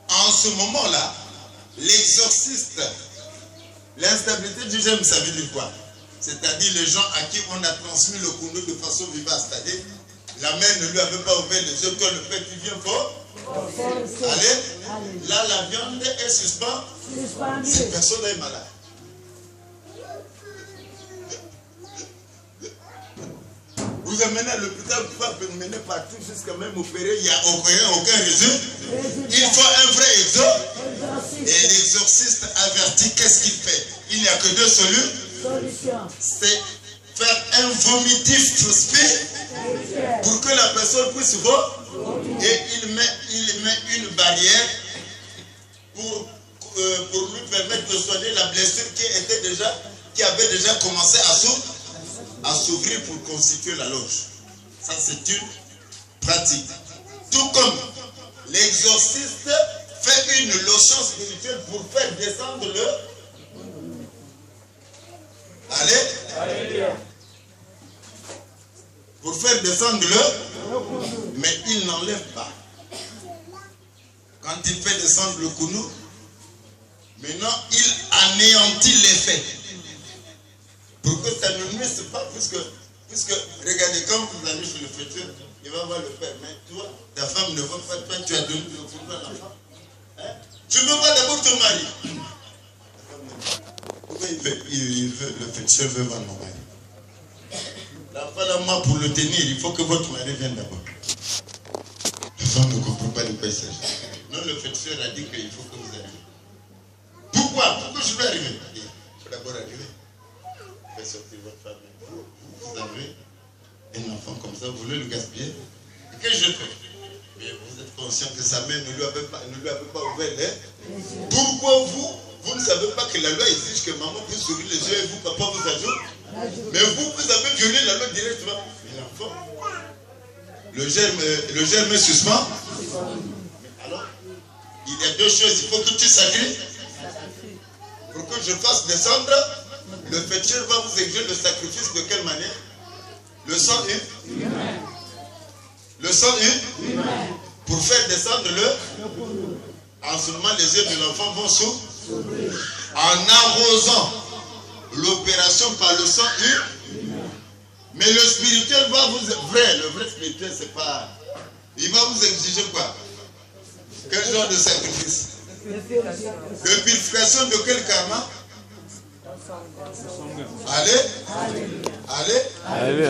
En ce moment-là, l'exorciste, l'instabilité du germe, ça veut dire quoi? C'est-à-dire les gens à qui on a transmis le kundu de façon vivace, c'est-à-dire la mère ne lui avait pas ouvert les yeux, quand le père qui vient fort. Allez, là la viande est suspendue. Cette personne est malade. Vous amenez à l'hôpital, vous pouvez mener partout jusqu'à même opérer, il n'y a aucun résultat. Il faut un vrai exorcisme. Et l'exorciste avertit, qu'est-ce qu'il fait? Il n'y a que deux solutions. C'est faire un vomitif spirituel pour que la personne puisse voir. Et il met une barrière pour lui permettre de soigner la blessure qui avait déjà commencé à s'ouvrir pour constituer la loge. Ça, c'est une pratique. Tout comme l'exorciste fait une lotion spirituelle pour faire descendre le... Allez. Pour faire descendre le... Mais il n'enlève pas. Quand il fait descendre le kounou, maintenant il anéantit l'effet. Pour que ça ne nuise pas, puisque regardez, quand vous allez chez le fêteur, il va voir le père. Mais toi, ta femme ne va pas, toi, tu as donné le kounou à l'enfant. Hein? Tu veux voir d'abord ton mari. Pourquoi le fêteur veut voir mon mari? L'enfant là, moi, pour le tenir, il faut que votre mari vienne d'abord. La femme ne comprend pas de quoi il s'agit. Non, le fêteur a dit qu'il faut que vous arriviez. Pourquoi je vais arriver? Il faut d'abord arriver. Faites sortir votre femme. Vous avez un enfant comme ça, vous voulez le gaspiller? Et qu'est-ce que je fais? Mais vous êtes conscient que sa mère ne lui avait pas ouvert les... Pourquoi vous ne savez pas que la loi exige que maman puisse ouvrir les yeux et vous, papa, vous ajoute? Mais vous avez violé la loi directement. Mais l'enfant, le germe est suspend. Alors, il y a deux choses. Il faut que tu sacrifies. Pour que je fasse descendre, le fêteur va vous exiger le sacrifice de quelle manière? Le sang humain. Le sang humain. Pour faire descendre en ce moment, les yeux de l'enfant vont s'ouvrir. En arrosant l'opération par le sang humain. Mais le spirituel va vous... Le vrai spirituel, c'est pas... Il va vous exiger quoi? Quel genre de sacrifice? De purification de quel karma? Allez.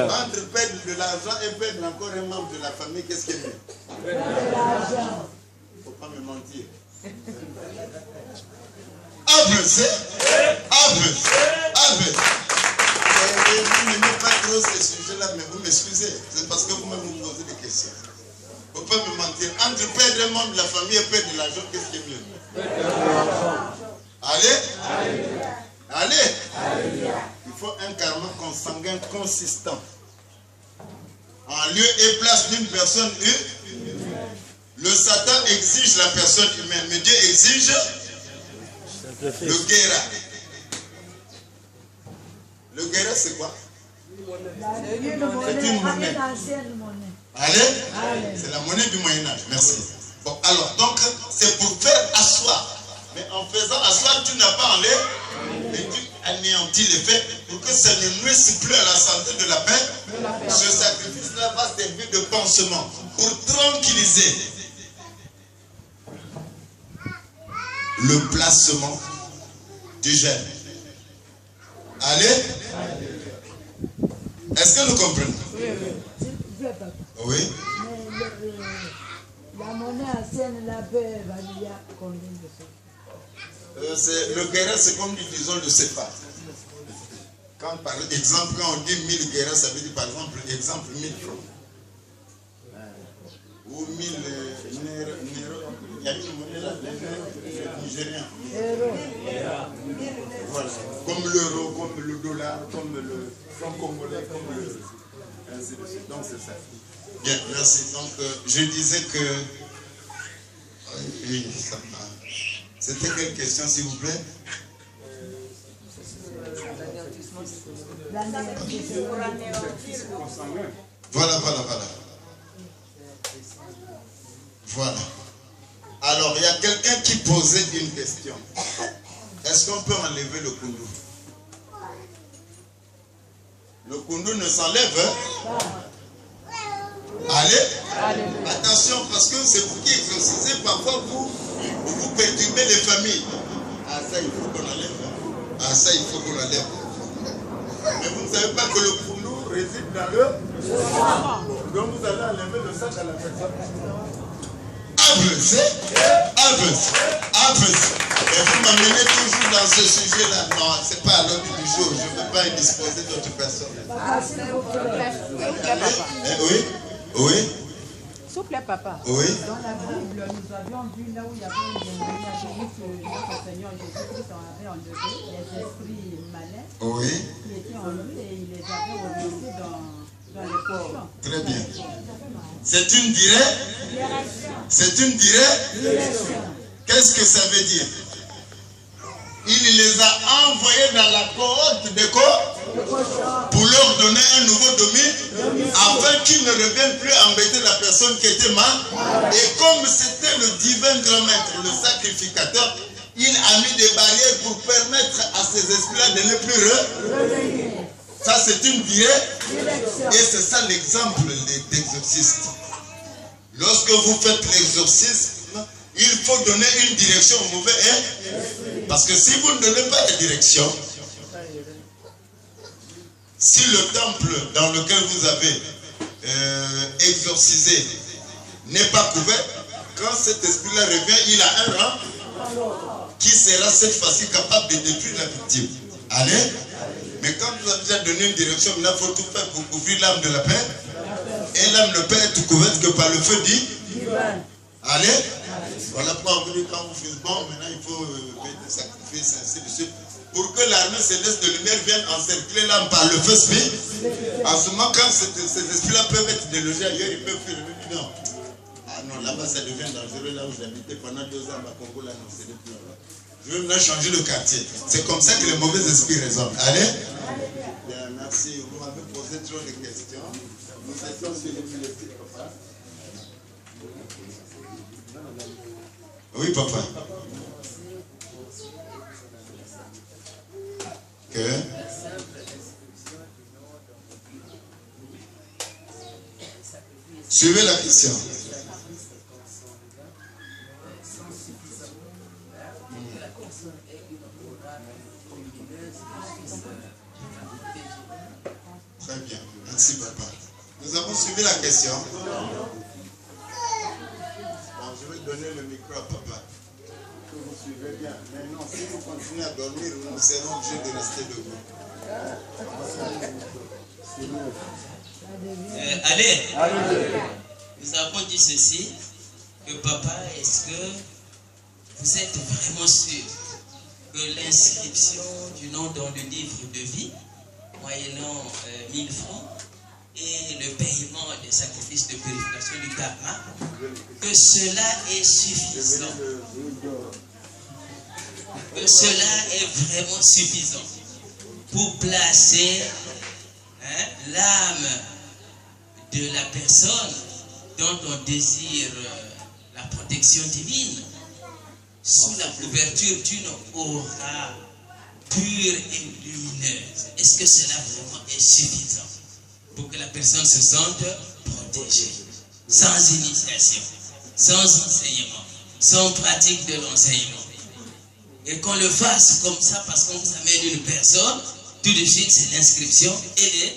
Entre perdre de l'argent et perdre encore un membre de la famille, qu'est-ce qui est mieux? Il ne faut pas me mentir. Vous n'aimez pas trop ces sujets-là, mais vous m'excusez. C'est parce que vous-même vous posez des questions. Il ne faut pas me mentir. Entre perdre un membre de la famille et perdre de l'argent, qu'est-ce qui est mieux? Allez. Il faut un karma consanguin consistant. En lieu et place d'une personne humaine. Le Satan exige la personne humaine, mais Dieu exige le guéra. Le guéra, c'est quoi? C'est une monnaie. Allez? C'est la monnaie du Moyen-Âge. Merci. Bon, alors, donc, c'est pour faire asseoir. Mais en faisant asseoir, tu n'as pas enlevé, mais tu anéantis les faits pour que ça ne nuise plus à la santé de la paix. Ce sacrifice-là va servir de pansement pour tranquilliser le placement du gène. Allez? Est-ce que nous comprenons? Oui. La monnaie ancienne, la paix, il y a combien de ça? Le guérin, c'est comme nous disons le CEPA. Quand par exemple, quand on dit 1000 guérins, ça veut dire par exemple, 1000 francs. Ou 1000 il y a une monnaie là, nigérien. Voilà. Comme l'euro, comme le dollar, comme le franc congolais, comme le... ainsi de suite. Donc c'est ça. Bien, merci. Donc je disais que... Oui, ça va. C'était quelle question, s'il vous plaît? Voilà. Voilà. Alors, il y a quelqu'un qui posait une question. Est-ce qu'on peut enlever le koundou? Le koundou ne s'enlève. Allez. Attention, parce que c'est vous qui exorcisez. Parfois, vous perturbez les familles. Ah, ça, il faut qu'on enlève. Ah, ça, il faut qu'on enlève. Mais vous ne savez pas que le koundou réside dans le sac. Donc, vous allez enlever le sac à la personne. Avancez. Et vous m'amenez toujours dans ce sujet-là. Non, ce n'est pas à l'ordre du jour. Je ne peux pas indisposer d'autres personnes. Oui. S'il vous plaît, papa. Oui. Dans la Bible, nous avions vu là où il y avait une dénomination que notre Seigneur Jésus-Christ avait enlevé les esprits malins qui étaient en lui et il les avait remontés dans les corps. Très bien. C'est une direction. Qu'est-ce que ça veut dire? Il les a envoyés dans la cohorte des corps pour leur donner un nouveau domaine afin qu'ils ne reviennent plus embêter la personne qui était mal. Et comme c'était le divin grand maître, le sacrificateur, il a mis des barrières pour permettre à ces esprits-là de ne plus revenir. Ça, c'est une direction. Et c'est ça l'exemple d'exorciste. Lorsque vous faites l'exorcisme, il faut donner une direction au mauvais. Parce que si vous ne donnez pas de direction, si le temple dans lequel vous avez exorcisé n'est pas couvert, quand cet esprit-là revient, il a un rang qui sera cette fois-ci capable de détruire la victime. Allez? Mais quand vous avez déjà donné une direction, il faut tout faire pour couvrir l'âme de la paix. Et l'âme ne peut être couverte que par le feu divin. Allez? Voilà pourquoi on dit quand vous faites bon, maintenant il faut mettre des sacrifices, ainsi de suite. Pour que l'armée céleste de lumière vienne encercler l'âme par le feu spirituel. En ce moment, quand ces esprits-là peuvent être délogés ailleurs, ils peuvent faire le non. Ah non, là-bas ça devient dangereux, là où j'habitais pendant 2 ans à Congo, là non, c'est plus là. Je vais maintenant changer de quartier. C'est comme ça que les mauvais esprits raisonnent. Allez? Bien, merci. Vous m'avez posé trop de questions. Nous étions sur l'épilepsie, papa. Oui, papa. Que? Suivez la question. Très bien. Merci, papa. Nous avons suivi la question. Je vais donner le micro à papa. Que vous suivez bien. Mais non, si vous continuez à dormir, nous serons obligés de rester debout. Allez. Nous avons dit ceci, que papa, est-ce que vous êtes vraiment sûr que l'inscription du nom dans le livre de vie, moyennant 1000 francs, et le paiement des sacrifices de purification du karma, que cela est suffisant. Que cela est vraiment suffisant pour placer l'âme de la personne dont on désire la protection divine sous la couverture d'une aura pure et lumineuse. Est-ce que cela vraiment est suffisant pour que la personne se sente protégée, sans initiation, sans enseignement, sans pratique de l'enseignement? Et qu'on le fasse comme ça parce qu'on vous amène une personne, tout de suite c'est l'inscription et les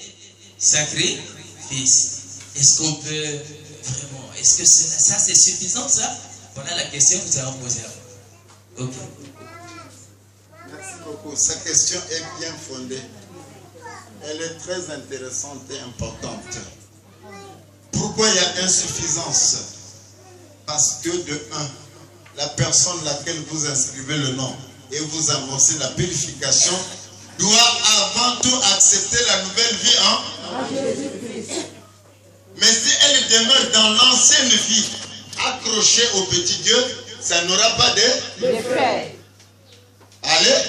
sacrifices. Est-ce qu'on peut vraiment, est-ce que ça c'est suffisant ça? Voilà la question que nous allons poser. Ok. Merci beaucoup. Sa question est bien fondée. Elle est très intéressante et importante. Pourquoi il y a insuffisance? Parce que de un, la personne laquelle vous inscrivez le nom et vous amorcez la purification doit avant tout accepter la nouvelle vie en Jésus-Christ. Mais si elle demeure dans l'ancienne vie, accrochée au petit Dieu, ça n'aura pas d'effet. Allez?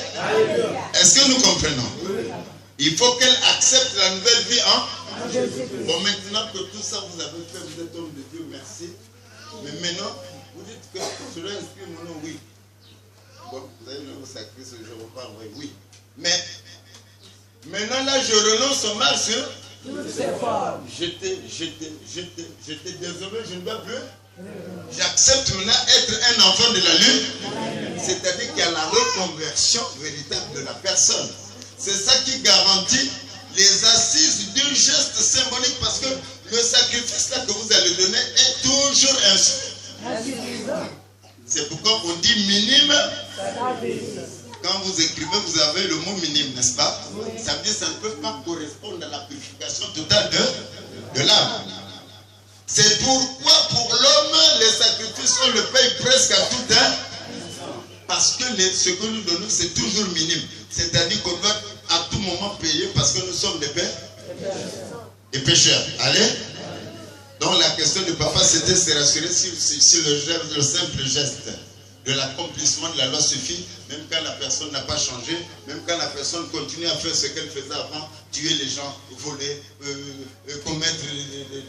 Est-ce que nous comprenons? Il faut qu'elle accepte la nouvelle vie en Jésus-Christ. Bon, maintenant que tout ça vous avez fait, vous êtes homme de Dieu, merci. Mais maintenant, vous dites que je dois inscrire mon nom, oui. Bon, vous avez le sacrifice, je repars, oui. Mais maintenant là, je renonce au mal sur toutes ces formes. J'étais désolé, je ne dois plus. J'accepte maintenant être un enfant de la lune. C'est-à-dire qu'il y a la reconversion véritable de la personne. C'est ça qui garantit les assises d'un geste symbolique, parce que le sacrifice là que vous allez donner est toujours insuffisant. C'est pourquoi on dit minime. Quand vous écrivez, vous avez le mot minime, n'est-ce pas? Ça veut dire que ça ne peut pas correspondre à la purification totale de l'âme. C'est pourquoi pour l'homme, les sacrifices, on le paye presque à tout temps. Parce que ce que nous donnons, c'est toujours minime. C'est-à-dire qu'on doit à tout moment payer parce que nous sommes des pécheurs. Allez? Donc la question du papa, c'était de se rassurer si le simple geste de l'accomplissement de la loi suffit, même quand la personne n'a pas changé, même quand la personne continue à faire ce qu'elle faisait avant, tuer les gens, voler, commettre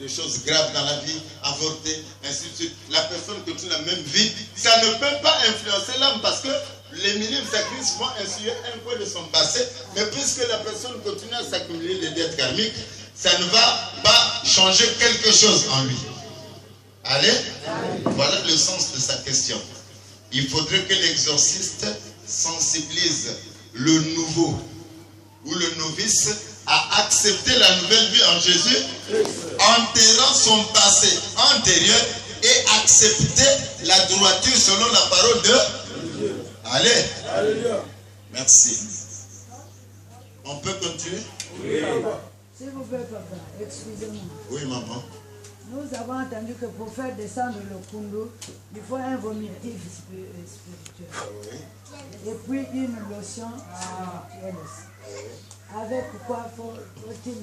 des choses graves dans la vie, avorter, ainsi de suite. La personne continue la même vie. Ça ne peut pas influencer l'âme parce que les minimes sacrifices vont insurer un peu de son passé, mais puisque la personne continue à s'accumuler des dettes karmiques, ça ne va pas changer quelque chose en lui. Allez? Voilà le sens de sa question. Il faudrait que l'exorciste sensibilise le nouveau ou le novice à accepter la nouvelle vie en Jésus, enterrant son passé antérieur et accepter la droiture selon la parole de Dieu. Allez. Merci. On peut continuer? Oui. S'il vous plaît, papa, excusez-moi. Oui, maman. Nous avons entendu que pour faire descendre le kundu, il faut un vomitif spirituel. Oui. Et puis une lotion spirituelle. Avec quoi faut-il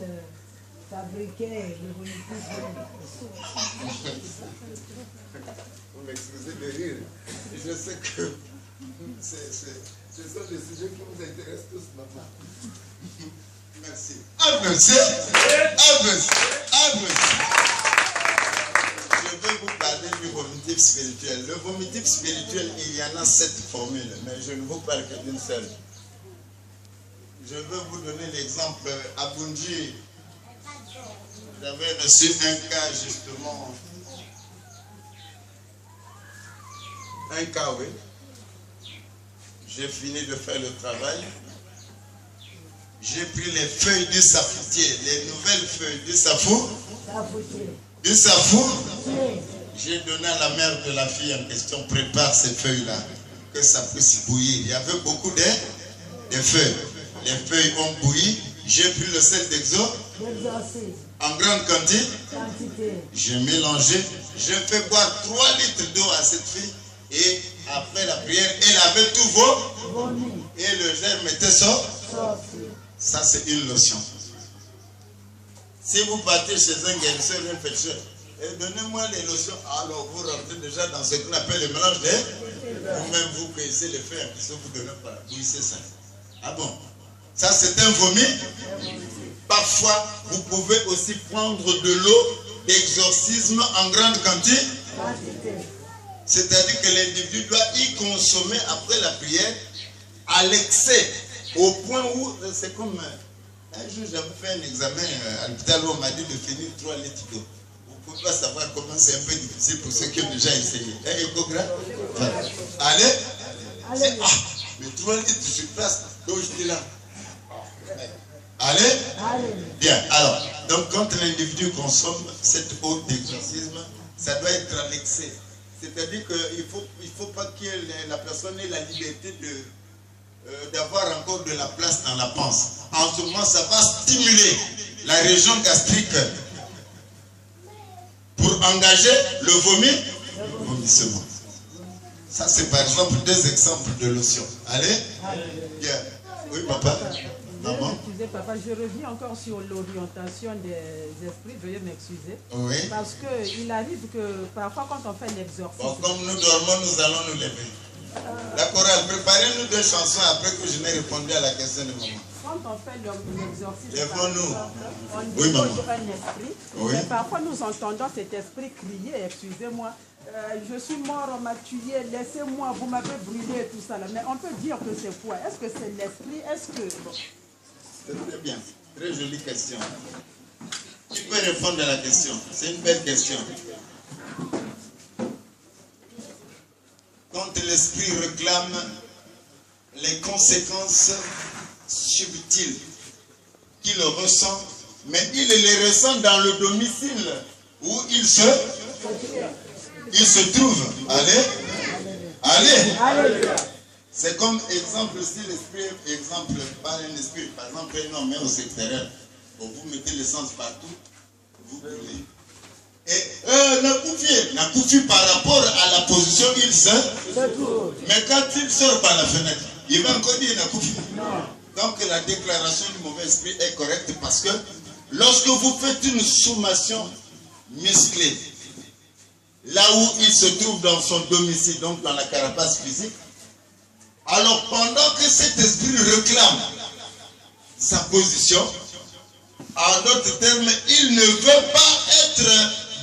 fabriquer le vomitif? Vous m'excusez de rire. Je sais que ce sont des sujets qui vous intéressent tous, maman. Merci. Avancez. Je vais vous parler du vomitif spirituel. Le vomitif spirituel, il y en a 7 formules, mais je ne vous parle que d'une seule. Je vais vous donner l'exemple. À Bunji, j'avais reçu un cas justement. Un cas, oui. J'ai fini de faire le travail. J'ai pris les feuilles du safoutier, les nouvelles feuilles du safou. Du safou. J'ai donné à la mère de la fille en question, prépare ces feuilles-là, que ça puisse bouillir. Il y avait beaucoup de feuilles. Les feuilles ont bouilli. J'ai pris le sel d'exo en grande quantité. J'ai mélangé. J'ai fait boire 3 litres d'eau à cette fille. Et après la prière, elle avait tout vomi. Et le germe était sorti. Ça, c'est une lotion. Si vous partez chez un guérisseur, un pêcheur, et donnez-moi les lotions, alors vous rentrez déjà dans ce qu'on appelle le mélange de... Vous-même, vous connaissez les faire, parce que vous ne donnez pas. Oui, c'est ça. Ah bon? Ça, c'est un vomi. Parfois, vous pouvez aussi prendre de l'eau d'exorcisme en grande quantité. C'est-à-dire que l'individu doit y consommer après la prière à l'excès, au point où c'est comme un jour j'avais fait un examen à l'hôpital où on m'a dit de finir 3 litres d'eau. Vous ne pouvez pas savoir comment c'est un peu difficile pour ceux qui ont déjà essayé. Un échographe. Allez. Mais 3 litres sur place, donc j'étais là. Allez. Bien, alors, donc quand l'individu consomme cette eau d'exorcisme, ça doit être à l'excès. C'est-à-dire qu'il ne faut pas que la personne ait la liberté d'avoir encore de la place dans la panse. En ce moment, ça va stimuler la région gastrique pour engager le vomissement. Ça, c'est par exemple 2 exemples de lotion. Allez. Bien. Oui, papa. Maman. Excusez, papa, je reviens encore sur l'orientation des esprits. Veuillez m'excuser. Oui. Parce qu'il arrive que parfois, quand on fait l'exorcisme. Bon, comme nous dormons, nous allons nous lever. La chorale, préparez-nous 2 chansons après que je n'ai répondu à la question de maman. Quand on fait l'exorcisme, lèvons-nous. On Oui, maman. dépose un esprit. Oui. Mais parfois, nous entendons cet esprit crier, excusez-moi, je suis mort, on m'a tué, laissez-moi, vous m'avez brûlé et tout ça. Là. Mais on peut dire que c'est quoi? Est-ce que c'est l'esprit? Est-ce que... C'est très bien. Très jolie question. Qui peut répondre à la question? C'est une belle question. Quand l'esprit réclame les conséquences subtiles qu'il ressent, mais il les ressent dans le domicile où il se trouve. Allez. C'est comme exemple, si l'esprit, pas un esprit, par exemple, un homme au extérieur, vous mettez l'essence partout, vous brûlez. Et n'a couffé par rapport à la position où il se trouve. Mais quand il sort par la fenêtre, il va encore dire n'a couffé. Donc la déclaration du mauvais esprit est correcte parce que lorsque vous faites une sommation musclée, là où il se trouve dans son domicile, donc dans la carapace physique, alors pendant que cet esprit réclame sa position, en d'autres termes, il ne veut pas être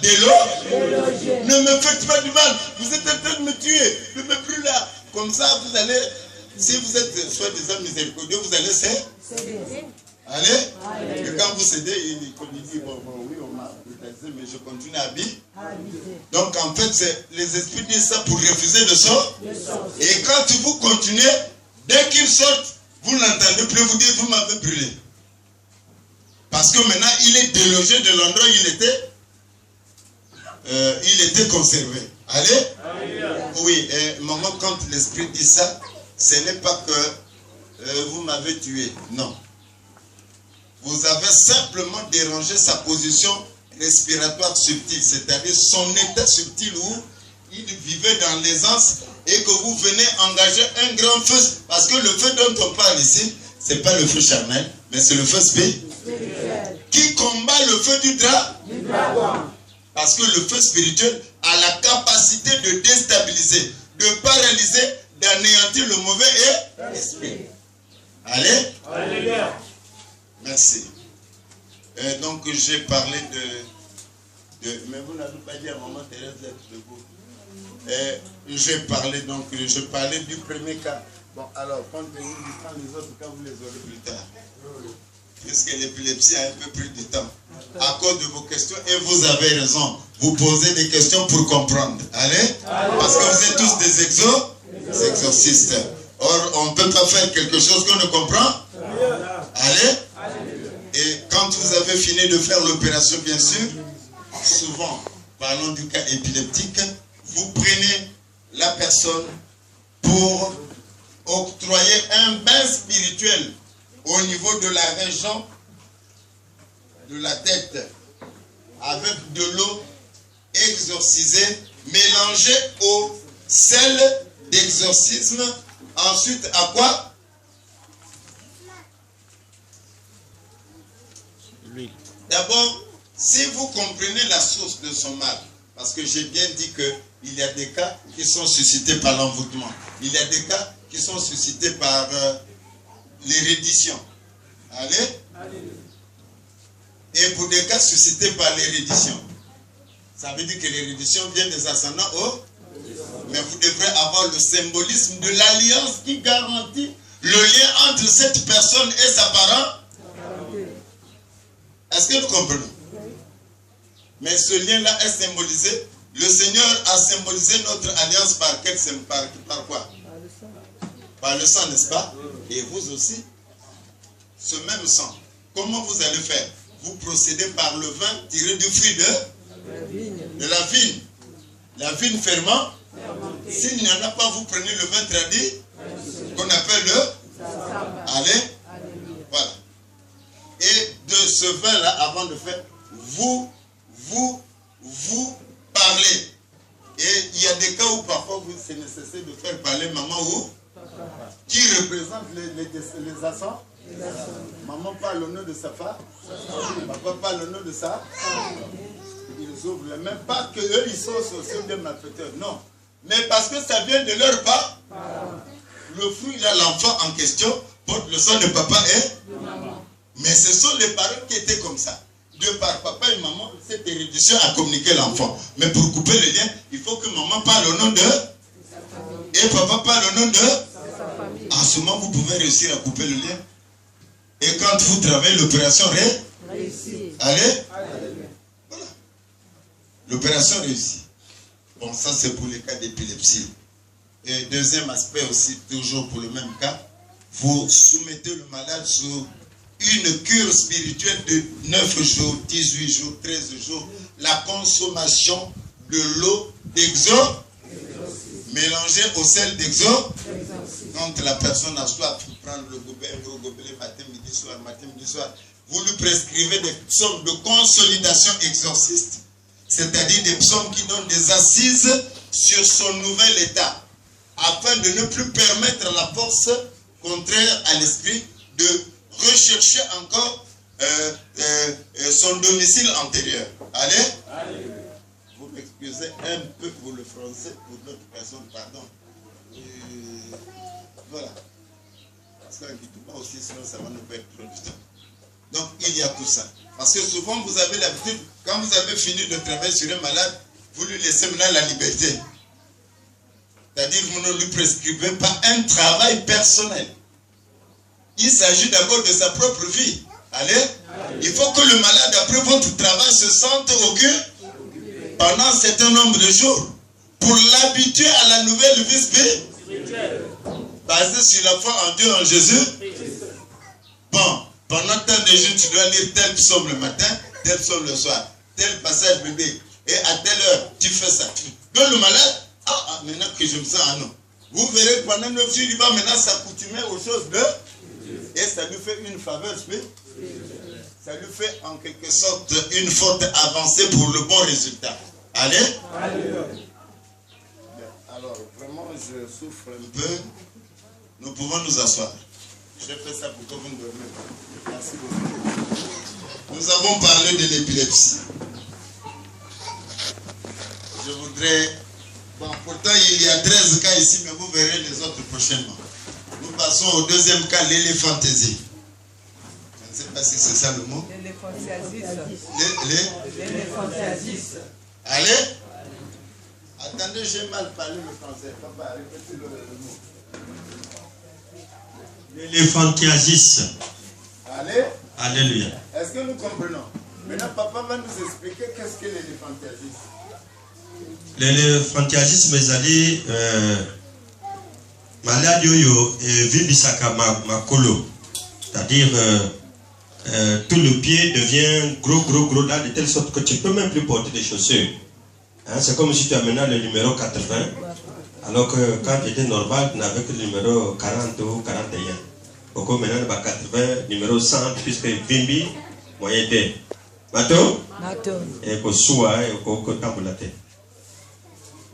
délogé. Ne me faites pas du mal, vous êtes en train de me tuer, ne me plus là. Comme ça, vous allez, si vous êtes soi-disant miséricordieux, vous allez céder. Allez. Et quand vous cédez, il dit, bon, oui, on m'a brutalisé, mais je continue à habiter. Donc en fait, les esprits disent ça pour refuser de sortir. Et quand vous continuez, dès qu'ils sortent, vous n'entendez plus, vous dites, vous m'avez brûlé. Parce que maintenant, il est délogé de l'endroit où il était conservé. Allez. Oui, maman, quand l'esprit dit ça, ce n'est pas que vous m'avez tué. Non. Vous avez simplement dérangé sa position respiratoire subtile, c'est-à-dire son état subtil où il vivait dans l'aisance et que vous venez engager un grand feu. Parce que le feu dont on parle ici, ce n'est pas le feu charnel, mais c'est le feu spirituel qui combat le feu du dragon. Parce que le feu spirituel a la capacité de déstabiliser, de paralyser, d'anéantir le mauvais esprit. Allez. Merci. Donc j'ai parlé de... Mais vous n'avez pas dit à maman Thérèse d'être debout. Je parlais du premier cas. Bon, alors, compte tenu du temps, les autres cas, vous les aurez plus tard. Puisque l'épilepsie a un peu plus de temps. À cause de vos questions, et vous avez raison, vous posez des questions pour comprendre. Allez? Parce que vous êtes tous des exorcistes. Or, on ne peut pas faire quelque chose qu'on ne comprend. Allez? Et quand vous avez fini de faire l'opération, bien sûr, souvent, parlons du cas épileptique, vous prenez la personne pour octroyer un bain spirituel au niveau de la région de la tête avec de l'eau exorcisée mélangée au sel d'exorcisme. Ensuite, à quoi? D'abord, si vous comprenez la source de son mal, parce que j'ai bien dit qu'il y a des cas qui sont suscités par l'envoûtement. Il y a des cas qui sont suscités par l'érudition. Allez? Et pour des cas suscités par l'érudition. Ça veut dire que l'érudition vient des ascendants hauts. Mais vous devrez avoir le symbolisme de l'alliance qui garantit le lien entre cette personne et sa parent. Est-ce que vous comprenez? Mais ce lien-là est symbolisé. Le Seigneur a symbolisé notre alliance par quoi? Par le sang, n'est-ce pas? Et vous aussi. Ce même sang. Comment vous allez faire? Vous procédez par le vin tiré du fruit de la vigne. La vigne ferment. S'il n'y en a pas, vous prenez le vin tradit, qu'on appelle le... Allez. Voilà. Et de ce vin-là, avant de faire, vous parlez. Et il y a des cas où parfois c'est nécessaire de faire parler maman ou qui représente les ascendants. Maman parle au nom de sa femme, papa parle au nom de sa. Ils ouvrent les mains, pas que eux ils sont sociaux des malfaiteurs, non. Mais parce que ça vient de leur part. Le fruit, là, l'enfant en question porte le sang de papa et de maman. Mais ce sont les parents qui étaient comme ça. De par papa et maman, cette érudition a communiqué l'enfant. Mais pour couper le lien, il faut que maman parle au nom de et papa parle au nom de. En ce moment, vous pouvez réussir à couper le lien. Et quand vous travaillez, l'opération réussit. Allez. Voilà. L'opération réussit. Bon, ça c'est pour les cas d'épilepsie. Et deuxième aspect aussi, toujours pour le même cas, vous soumettez le malade sur une cure spirituelle de 9 jours, 18 jours, 13 jours, la consommation de l'eau d'exo, mélangée au sel d'exo. Quand la personne a soif, vous prenez le gobelet, un gros gobelet, matin, midi, soir, vous lui prescrivez des psaumes de consolidation exorciste, c'est-à-dire des psaumes qui donnent des assises sur son nouvel état, afin de ne plus permettre à la force contraire à l'esprit de rechercher encore son domicile antérieur. Allez? Vous m'excusez un peu pour le français, pour d'autres personnes, pardon. Voilà. Parce qu'un guidement aussi, sinon ça va nous perdre trop de temps. Donc il y a tout ça. Parce que souvent vous avez l'habitude, quand vous avez fini de travailler sur un malade, vous lui laissez maintenant la liberté. C'est-à-dire vous ne lui prescrivez pas un travail personnel. Il s'agit d'abord de sa propre vie. Allez? Il faut que le malade, après votre travail, se sente occupé pendant un certain nombre de jours pour l'habituer à la nouvelle vie spirituelle. Basée sur la foi en Dieu, en Jésus. Bon, pendant tant de jours, tu dois lire tel psaume le matin, tel psaume le soir, tel passage biblique. Et à telle heure, tu fais ça. Donc le malade, maintenant que je me sens, non. Vous verrez que pendant 9 jours, il va maintenant s'accoutumer aux choses de... Et ça lui fait une faveur spirituelle. Ça lui fait en quelque sorte une forte avancée pour le bon résultat. Allez? Alors, vraiment, je souffre un peu. Nous pouvons nous asseoir. Je fais ça pour que vous ne dormez pas. Merci beaucoup. Nous avons parlé de l'épilepsie. Je voudrais... Bon, pourtant, il y a 13 cas ici, mais vous verrez les autres prochainement. Nous passons au deuxième cas, l'éléphantésie. Je ne sais pas si c'est ça le mot. L'éléphantésie. Allez? Attendez, j'ai mal parlé le français. Papa, répétez le mot. L'éléphantiasis. Allez? Alléluia. Est-ce que nous comprenons? Maintenant, papa va nous expliquer qu'est-ce que l'éléphantiasis. L'éléphantiasis, mes alliés, malade yo vibisaka makolo. C'est-à-dire, tout le pied devient gros là, de telle sorte que tu ne peux même plus porter des chaussures. Hein, c'est comme si tu amenais le numéro 80, alors que quand tu étais normal, tu n'avais que le numéro 40 ou 41. Pourquoi maintenant, 80, numéro 100, puisque Vimbi, moyen était. Mato? Mato. Et pour Soua, et pour Tambulate.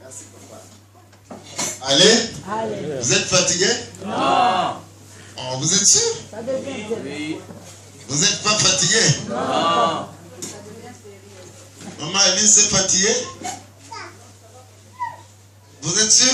Merci, papa. Allez? Vous êtes fatigué? Non. Oh, vous êtes sûr? Oui. Vous n'êtes pas fatigué? Non. Maman Alice s'est fatiguée? Vous êtes sûr?